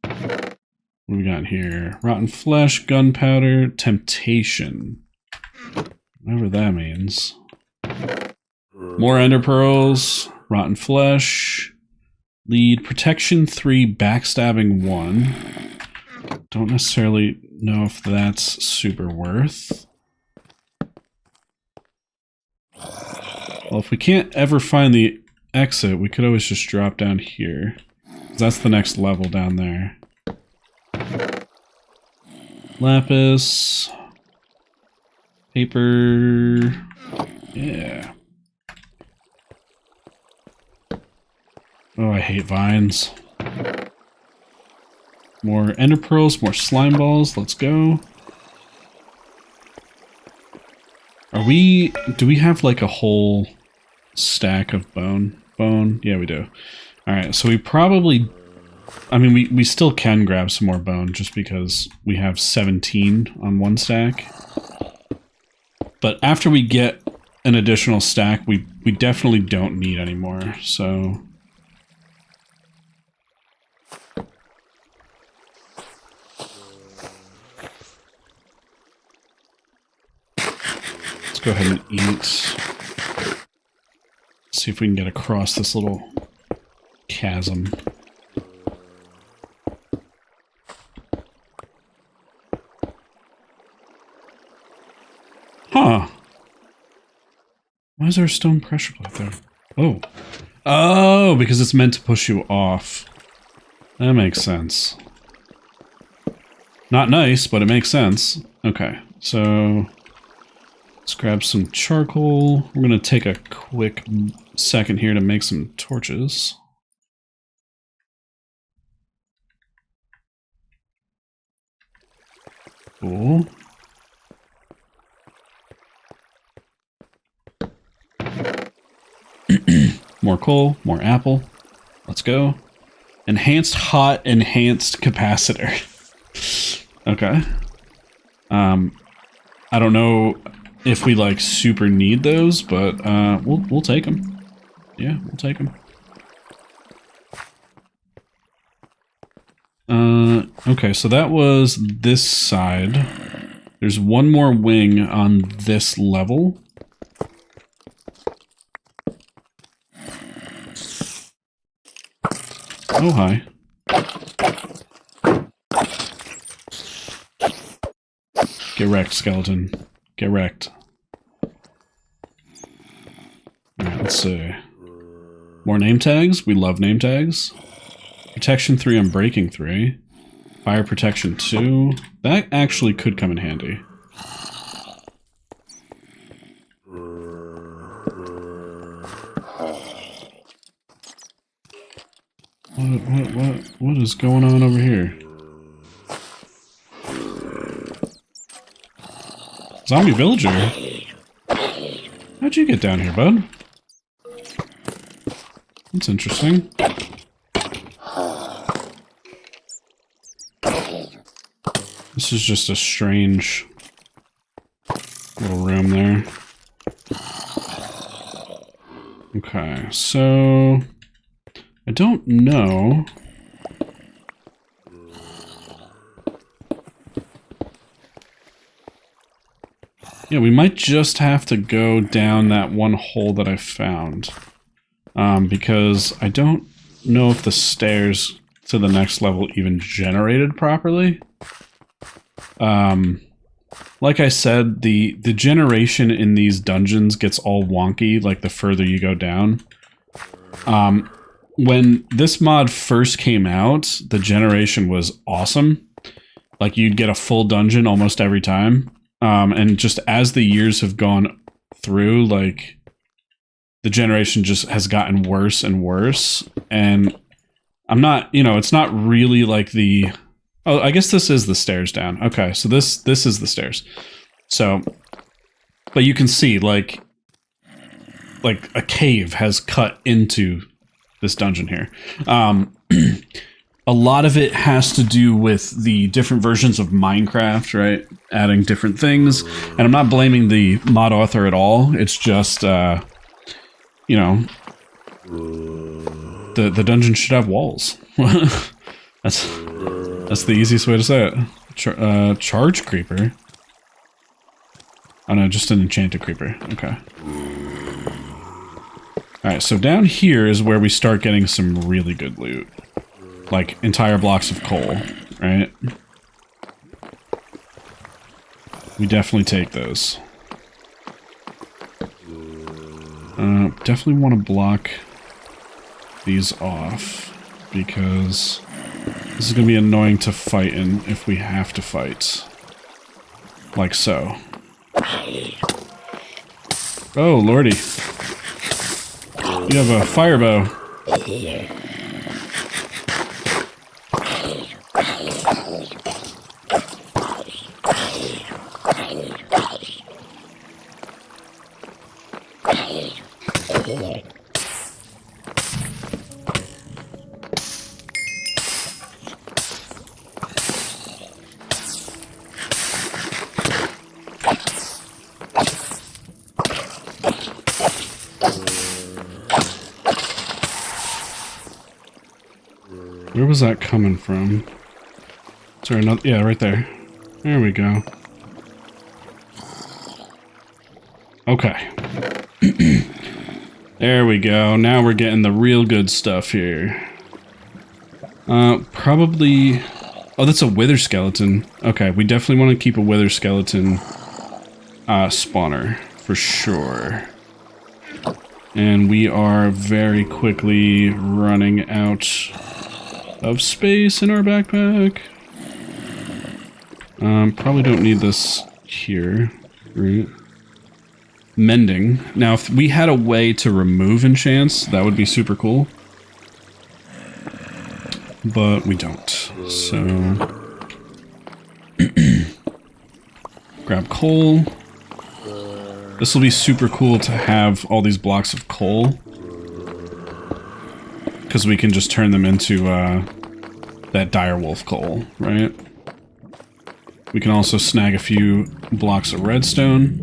What do we got here? Rotten flesh, gunpowder, temptation. Whatever that means. More ender pearls, rotten flesh, lead, protection 3, backstabbing 1. Don't necessarily know if that's super worth. Well, if we can't ever find the exit, we could always just drop down here. That's the next level down there. Lapis. Paper. Yeah. Oh, I hate vines. More ender pearls, more slime balls. Let's go. Do we have like a whole stack of bone? Bone? Yeah, we do. Alright, so we probably... I mean, we still can grab some more bone just because we have 17 on one stack. But after we get an additional stack, we definitely don't need any more, so... Let's go ahead and eat. See if we can get across this little chasm. Huh. Why is there a stone pressure plate there? Oh. Oh, because it's meant to push you off. That makes sense. Not nice, but it makes sense. Okay, so... let's grab some charcoal. We're gonna take a quick second here to make some torches. Cool. More coal, more apple. Let's go. Enhanced hot, enhanced capacitor. Okay. I don't know if we like super need those, but we'll take them. Yeah, we'll take them. Okay, so that was this side. There's one more wing on this level. Oh, hi. Get wrecked, skeleton. Get wrecked. Alright, let's see. More name tags. We love name tags. Protection 3 on breaking 3. Fire protection 2. That actually could come in handy. What is going on over here? Zombie villager? How'd you get down here, bud? That's interesting. This is just a strange little room there. Okay, so I don't know. Yeah, we might just have to go down that one hole that I found. Because I don't know if the stairs to the next level even generated properly. Like I said, the generation in these dungeons gets all wonky, like the further you go down. When this mod first came out, the generation was awesome. Like, you'd get a full dungeon almost every time. And just as the years have gone through, like, the generation just has gotten worse and worse. And I'm not, you know, it's not really like the... Oh, I guess this is the stairs down. Okay, so this is the stairs. So, but you can see, like a cave has cut into this dungeon here. A lot of it has to do with the different versions of Minecraft, right? Adding different things. And I'm not blaming the mod author at all. It's just, you know, the dungeon should have walls. That's the easiest way to say it. Charge creeper? Oh no, just an enchanted creeper. Okay. Alright, so down here is where we start getting some really good loot. Like, entire blocks of coal, right? We definitely take those. Definitely want to block these off, because this is going to be annoying to fight in if we have to fight. Like so. Oh, lordy. You have a fire bow. Where was that coming from? Is there another? Yeah, right there. There we go. Okay. There we go. Now we're getting the real good stuff here. Probably... Oh, that's a wither skeleton. Okay, we definitely want to keep a wither skeleton spawner, for sure. And we are very quickly running out of space in our backpack. Probably don't need this here, right? Mending. Now, if we had a way to remove enchants, that would be super cool. But we don't. So... grab coal. This will be super cool to have all these blocks of coal. Because we can just turn them into that direwolf coal, right? We can also snag a few blocks of redstone,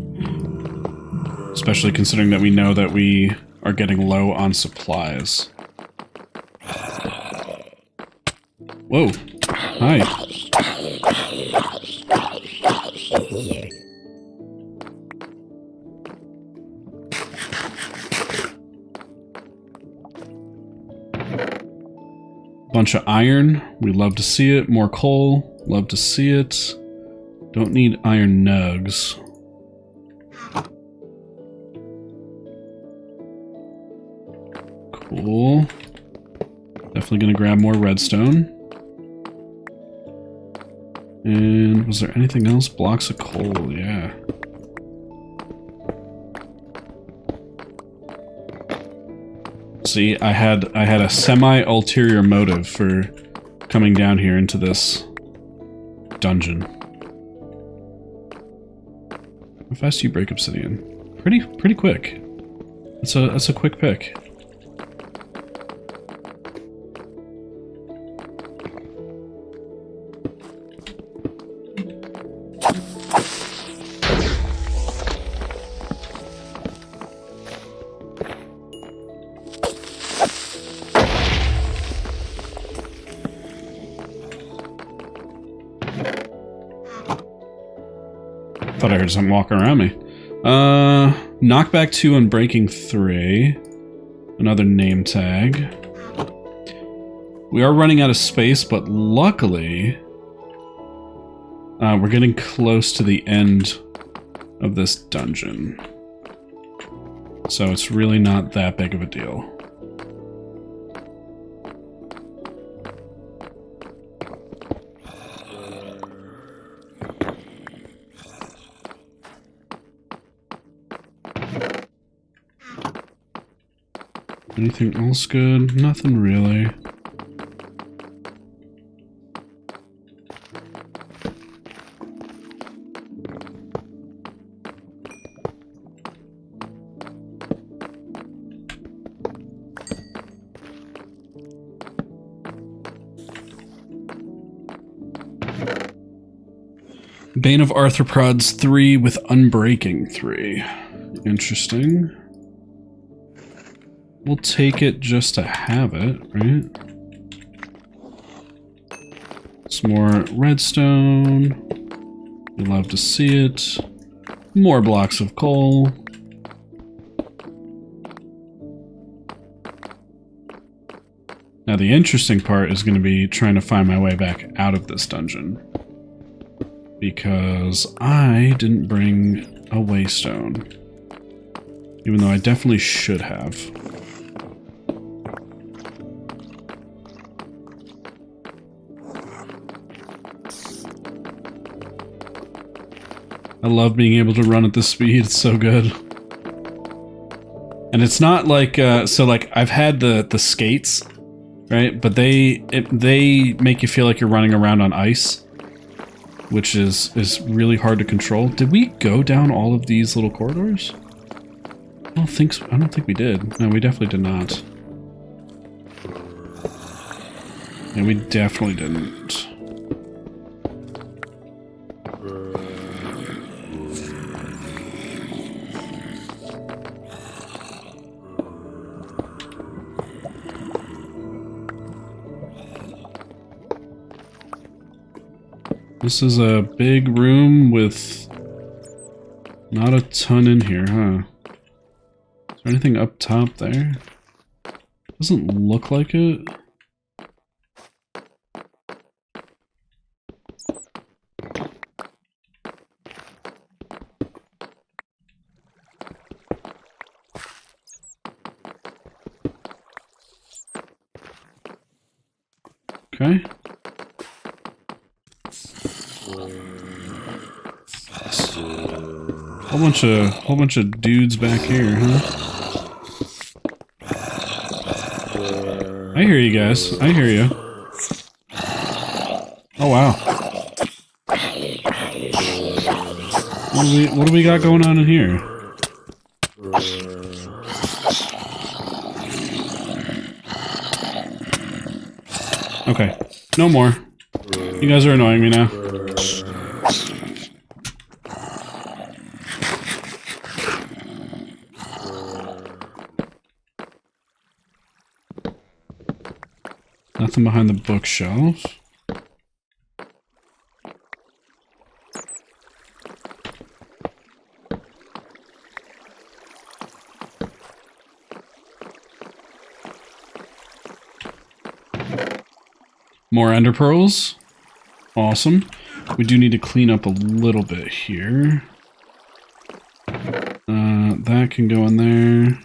especially considering that we know that we are getting low on supplies. Whoa. Hi. Bunch of iron. We love to see it. More coal. Love to see it. Don't need iron nugs. Cool. Definitely gonna grab more redstone. And was there anything else? Blocks of coal, yeah. See, I had a semi-ulterior motive for coming down here into this dungeon. How fast do you break obsidian? Pretty quick. That's a quick pick. Thought I heard something walking around me. Knockback 2 on breaking 3. Another name tag. We are running out of space, but luckily we're getting close to the end of this dungeon. So it's really not that big of a deal. Anything else good? Nothing really. Bane of Arthropods 3 with Unbreaking 3. Interesting. We'll take it just to have it, right? Some more redstone. We love to see it. More blocks of coal. Now the interesting part is going to be trying to find my way back out of this dungeon. Because I didn't bring a waystone. Even though I definitely should have. I love being able to run at this speed, it's so good. And it's not like, so like, I've had the skates, right? But they make you feel like you're running around on ice, which is really hard to control. Did we go down all of these little corridors? I don't think we did. No, we definitely did not. Yeah, we definitely didn't. This is a big room with not a ton in here, huh? Is there anything up top there? Doesn't look like it. Okay. Whole bunch of dudes back here, huh? I hear you guys. I hear you. Oh wow. What do we got going on in here? Okay. No more. You guys are annoying me now. Nothing behind the bookshelf. More ender pearls. Awesome. We do need to clean up a little bit here. That can go in there.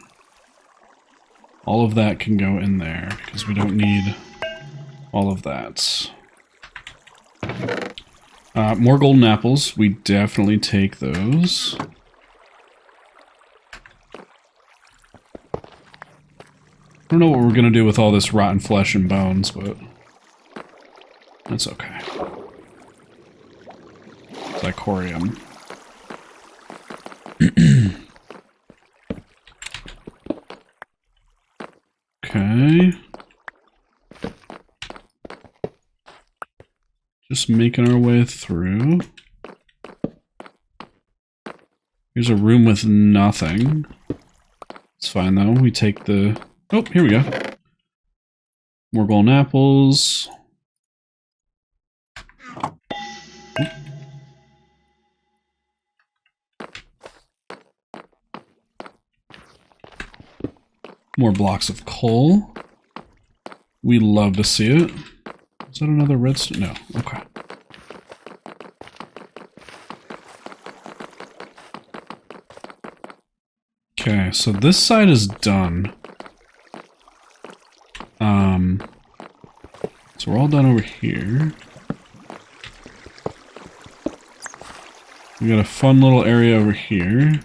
All of that can go in there because we don't need all of that. More golden apples. We definitely take those. I don't know what we're going to do with all this rotten flesh and bones, but that's okay. Lycorium. Okay. Just making our way through. Here's a room with nothing. It's fine though. We take the... Oh, here we go. More golden apples. More blocks of coal. We love to see it. Is that another redstone? No. Okay. Okay, so this side is done. So we're all done over here. We got a fun little area over here.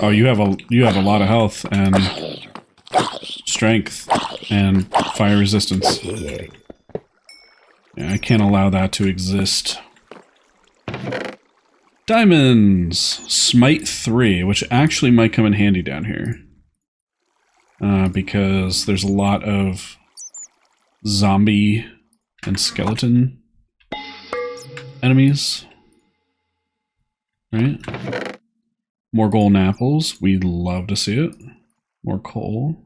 Oh, you have a lot of health and strength and fire resistance. Yeah, I can't allow that to exist. Diamonds! Smite 3, which actually might come in handy down here. Because there's a lot of zombie and skeleton enemies. Right? More golden apples. We'd love to see it. More coal.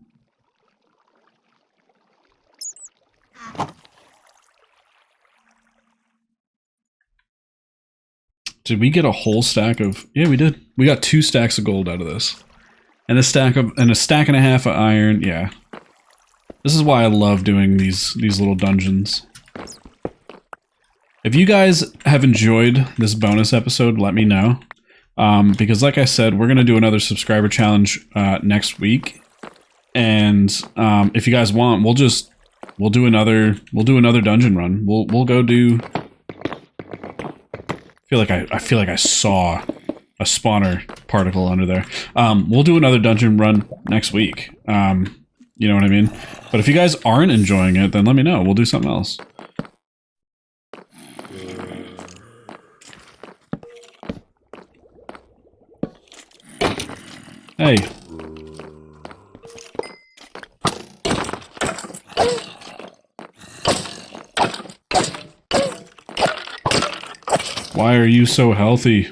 Did we get a whole stack of... Yeah, we did. We got 2 stacks of gold out of this. And a stack and a half of iron. Yeah. This is why I love doing these little dungeons. If you guys have enjoyed this bonus episode, let me know. Because like I said, we're going to do another subscriber challenge next week. And if you guys want, we'll do another dungeon run. We'll go do... I feel like I saw a spawner particle under there. We'll do another dungeon run next week. You know what I mean? But if you guys aren't enjoying it, then let me know. We'll do something else. Hey. Why are you so healthy?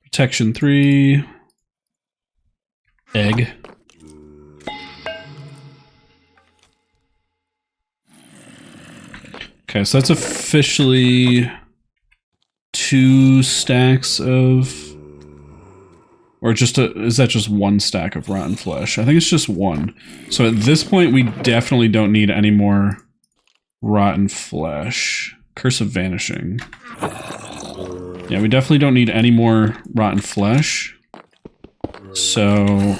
Protection 3. Egg. Okay, so that's officially 2 stacks of... Or just is that just 1 stack of rotten flesh? I think it's just 1. So at this point, we definitely don't need any more rotten flesh. Curse of Vanishing. Yeah, we definitely don't need any more rotten flesh. So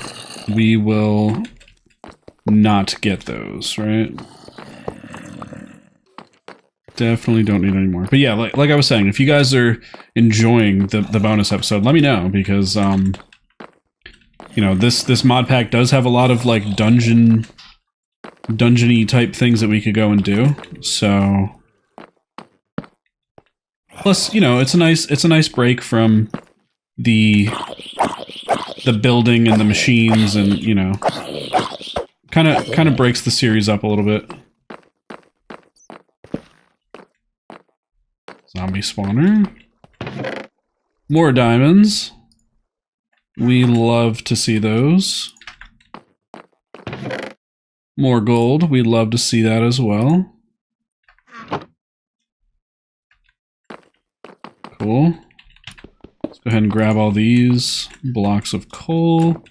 we will not get those, right? Definitely don't need any more. But yeah, like I was saying, if you guys are enjoying the bonus episode, let me know, because you know, this mod pack does have a lot of like dungeon-y type things that we could go and do. So plus, you know, it's a nice break from the the building and the machines, and you know, kind of breaks the series up a little bit. Zombie spawner. More diamonds. We love to see those. More gold. We'd love to see that as well. Cool. Let's go ahead and grab all these blocks of coal,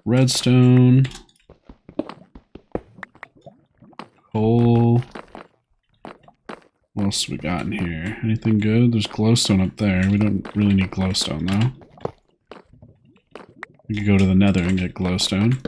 redstone, coal. What else we got in here? Anything good? There's glowstone up there. We don't really need glowstone though. We could go to the nether and get glowstone.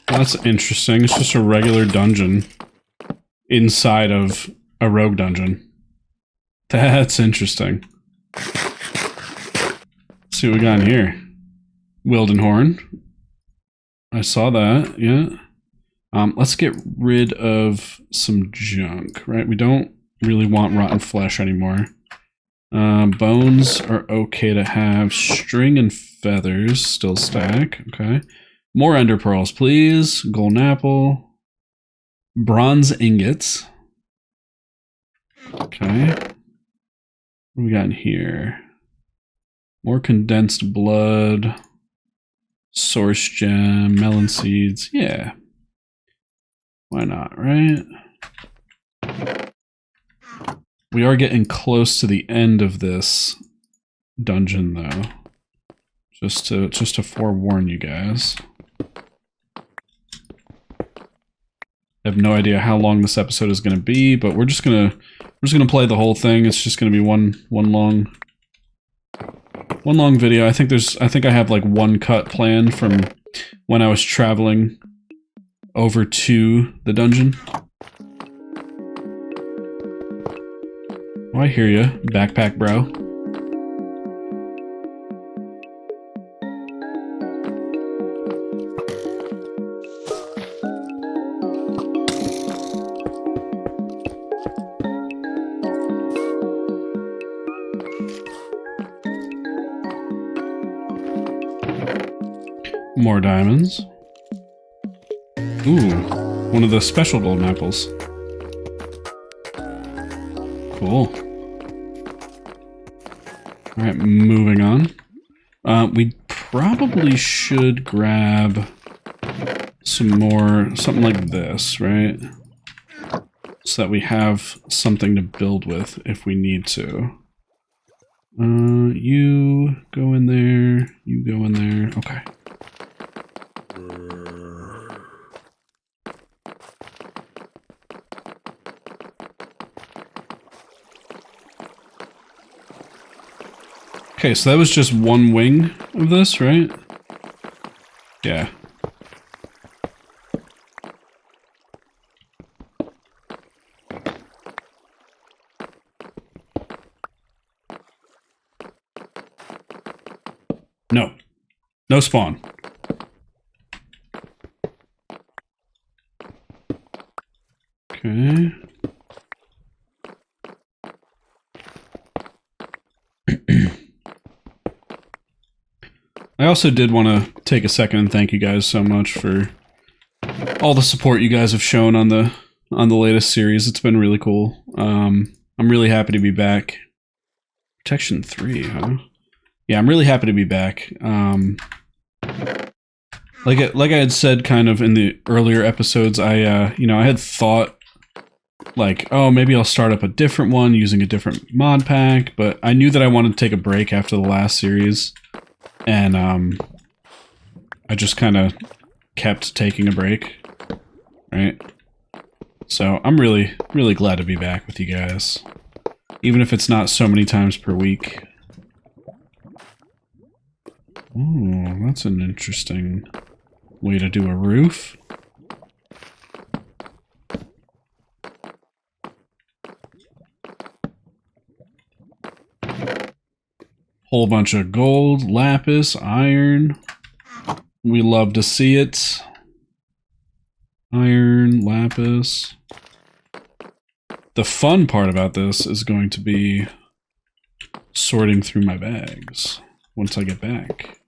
That's interesting. It's just a regular dungeon inside of a rogue dungeon. That's interesting. Let's see what we got in here. Wildenhorn. I saw that, yeah. Let's get rid of some junk, right? We don't really want rotten flesh anymore. Bones are okay to have. String and feathers still stack, okay. More ender pearls, please. Golden apple. Bronze ingots. Okay. What do we got in here? More condensed blood. Source gem. Melon seeds. Yeah. Why not, right? We are getting close to the end of this dungeon, though. Just to forewarn you guys. I have no idea how long this episode is going to be, but we're just gonna play the whole thing. It's just going to be one long video. I think I have like one cut planned from when I was traveling over to the dungeon. Oh, I hear you, backpack bro. More diamonds. Ooh, one of the special golden apples. Cool. Alright, moving on. We probably should grab some more, something like this, right? So that we have something to build with if we need to. You go in there, you go in there, okay. Okay, so that was just one wing of this, right? Yeah. No. No spawn. Okay. I also did want to take a second and thank you guys so much for all the support you guys have shown on the latest series. It's been really cool. I'm really happy to be back. Protection 3, huh? Yeah, I'm really happy to be back. Like I had said kind of in the earlier episodes, I had thought like, oh, maybe I'll start up a different one using a different mod pack, but I knew that I wanted to take a break after the last series. And I just kind of kept taking a break, right? So I'm really, really glad to be back with you guys. Even if it's not so many times per week. Ooh, that's an interesting way to do a roof. Whole bunch of gold, lapis, iron. We love to see it. Iron, lapis. The fun part about this is going to be sorting through my bags once I get back.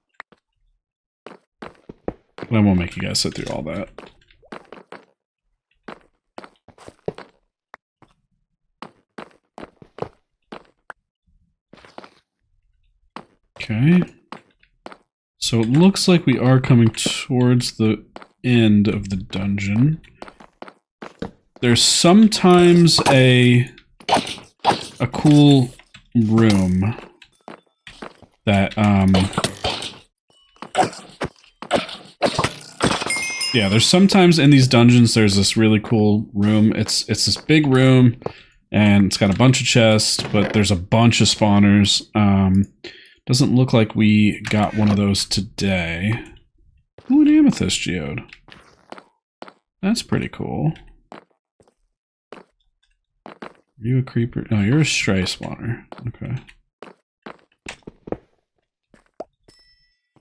But I won't make you guys sit through all that. Okay. So it looks like we are coming towards the end of the dungeon. There's sometimes a cool room that yeah, there's sometimes in these dungeons there's this really cool room. It's this big room and it's got a bunch of chests, but there's a bunch of spawners. Doesn't look like we got one of those today. Ooh, an amethyst geode. That's pretty cool. Are you a creeper? No, you're a stray spawner. Okay.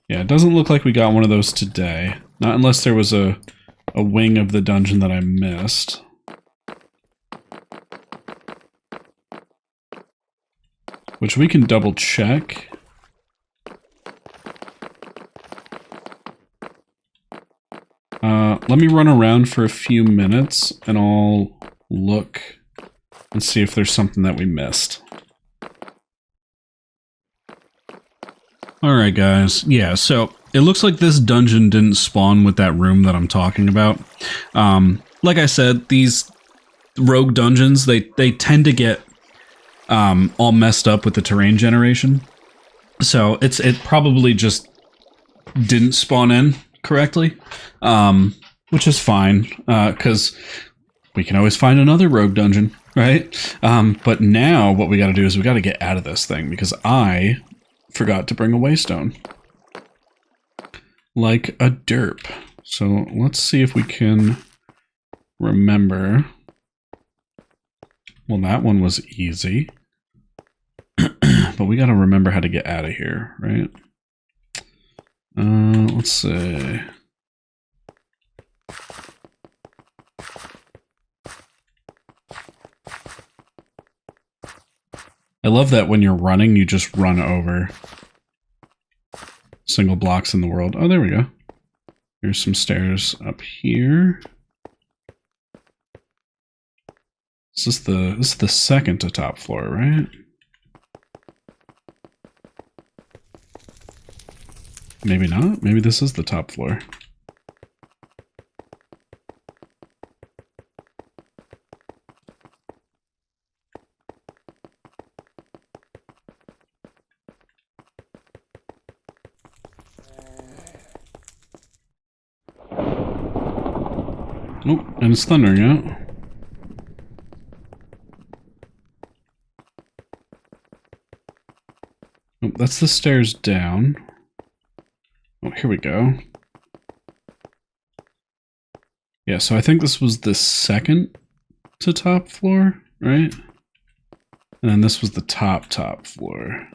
Yeah, it doesn't look like we got one of those today. Not unless there was a wing of the dungeon that I missed. Which we can double check. Let me run around for a few minutes and I'll look and see if there's something that we missed. Alright guys, yeah, so it looks like this dungeon didn't spawn with that room that I'm talking about. Like I said, these rogue dungeons, they tend to get all messed up with the terrain generation. So it probably just didn't spawn in correctly, which is fine, because we can always find another rogue dungeon, right? But now what we got to do is we got to get out of this thing because I forgot to bring a waystone. Like a derp. So let's see if we can remember. Well, that one was easy. But we got to remember how to get out of here, right? Let's see. I love that when you're running, you just run over single blocks in the world. Oh, there we go. Here's some stairs up here. This is the second to top floor, right? Maybe not. Maybe this is the top floor. Oh, and it's thundering out. Oh, that's the stairs down. Oh, here we go. Yeah, so I think this was the second to top floor, right? And then this was the top floor.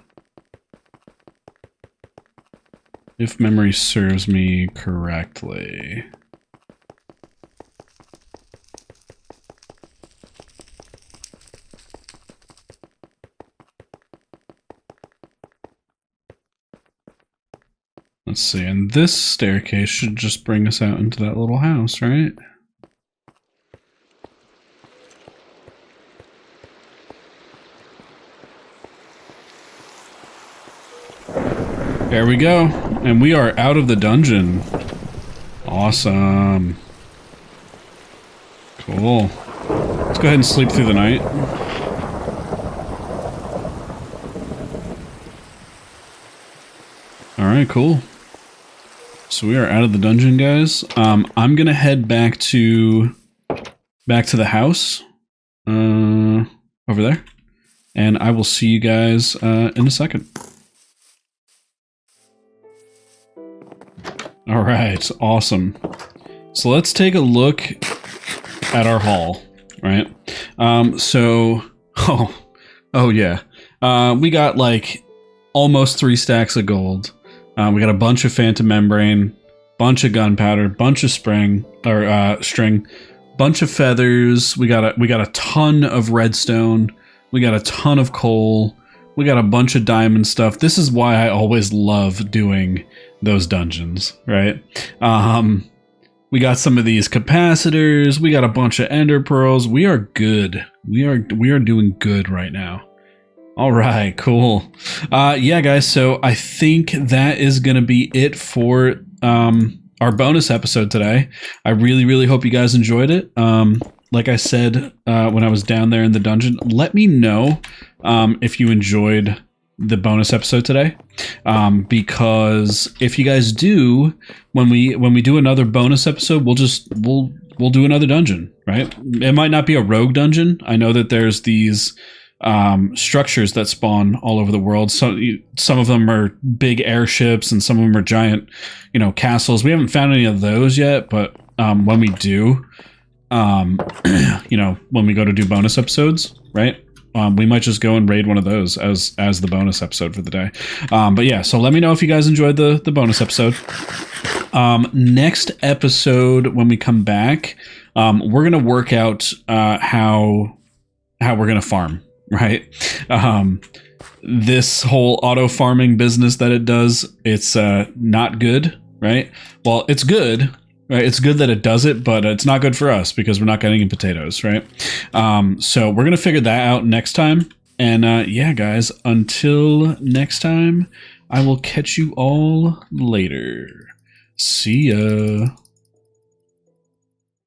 If memory serves me correctly. Let's see, and this staircase should just bring us out into that little house, right? There we go, and we are out of the dungeon. Awesome. Cool. Let's go ahead and sleep through the night. Alright, cool. So we are out of the dungeon, guys. I'm gonna head back to the house over there, and I will see you guys in a second. All right, awesome. So let's take a look at our haul, right? Oh yeah, we got like almost 3 stacks of gold. We got a bunch of phantom membrane, bunch of gunpowder, bunch of string, bunch of feathers. We got a ton of redstone. We got a ton of coal. We got a bunch of diamond stuff. This is why I always love doing those dungeons, right? We got some of these capacitors. We got a bunch of ender pearls. We are good. We are doing good right now. All right, cool. Yeah, guys. So I think that is going to be it for our bonus episode today. I really hope you guys enjoyed it. Like I said when I was down there in the dungeon, let me know if you enjoyed the bonus episode today, because if you guys do, when we do another bonus episode, we'll do another dungeon, right? It might not be a rogue dungeon. I know that there's these structures that spawn all over the world. So some of them are big airships and some of them are giant, castles. We haven't found any of those yet, but when we do, when we go to do bonus episodes, right? We might just go and raid one of those as the bonus episode for the day. But yeah, so let me know if you guys enjoyed the bonus episode. Next episode, when we come back, we're gonna work out how we're gonna farm. Right. This whole auto farming business that it does, it's not good. Right. Well, it's good. Right. It's good that it does it, but it's not good for us because we're not getting any potatoes. Right. So we're going to figure that out next time. And yeah, guys, until next time, I will catch you all later. See ya.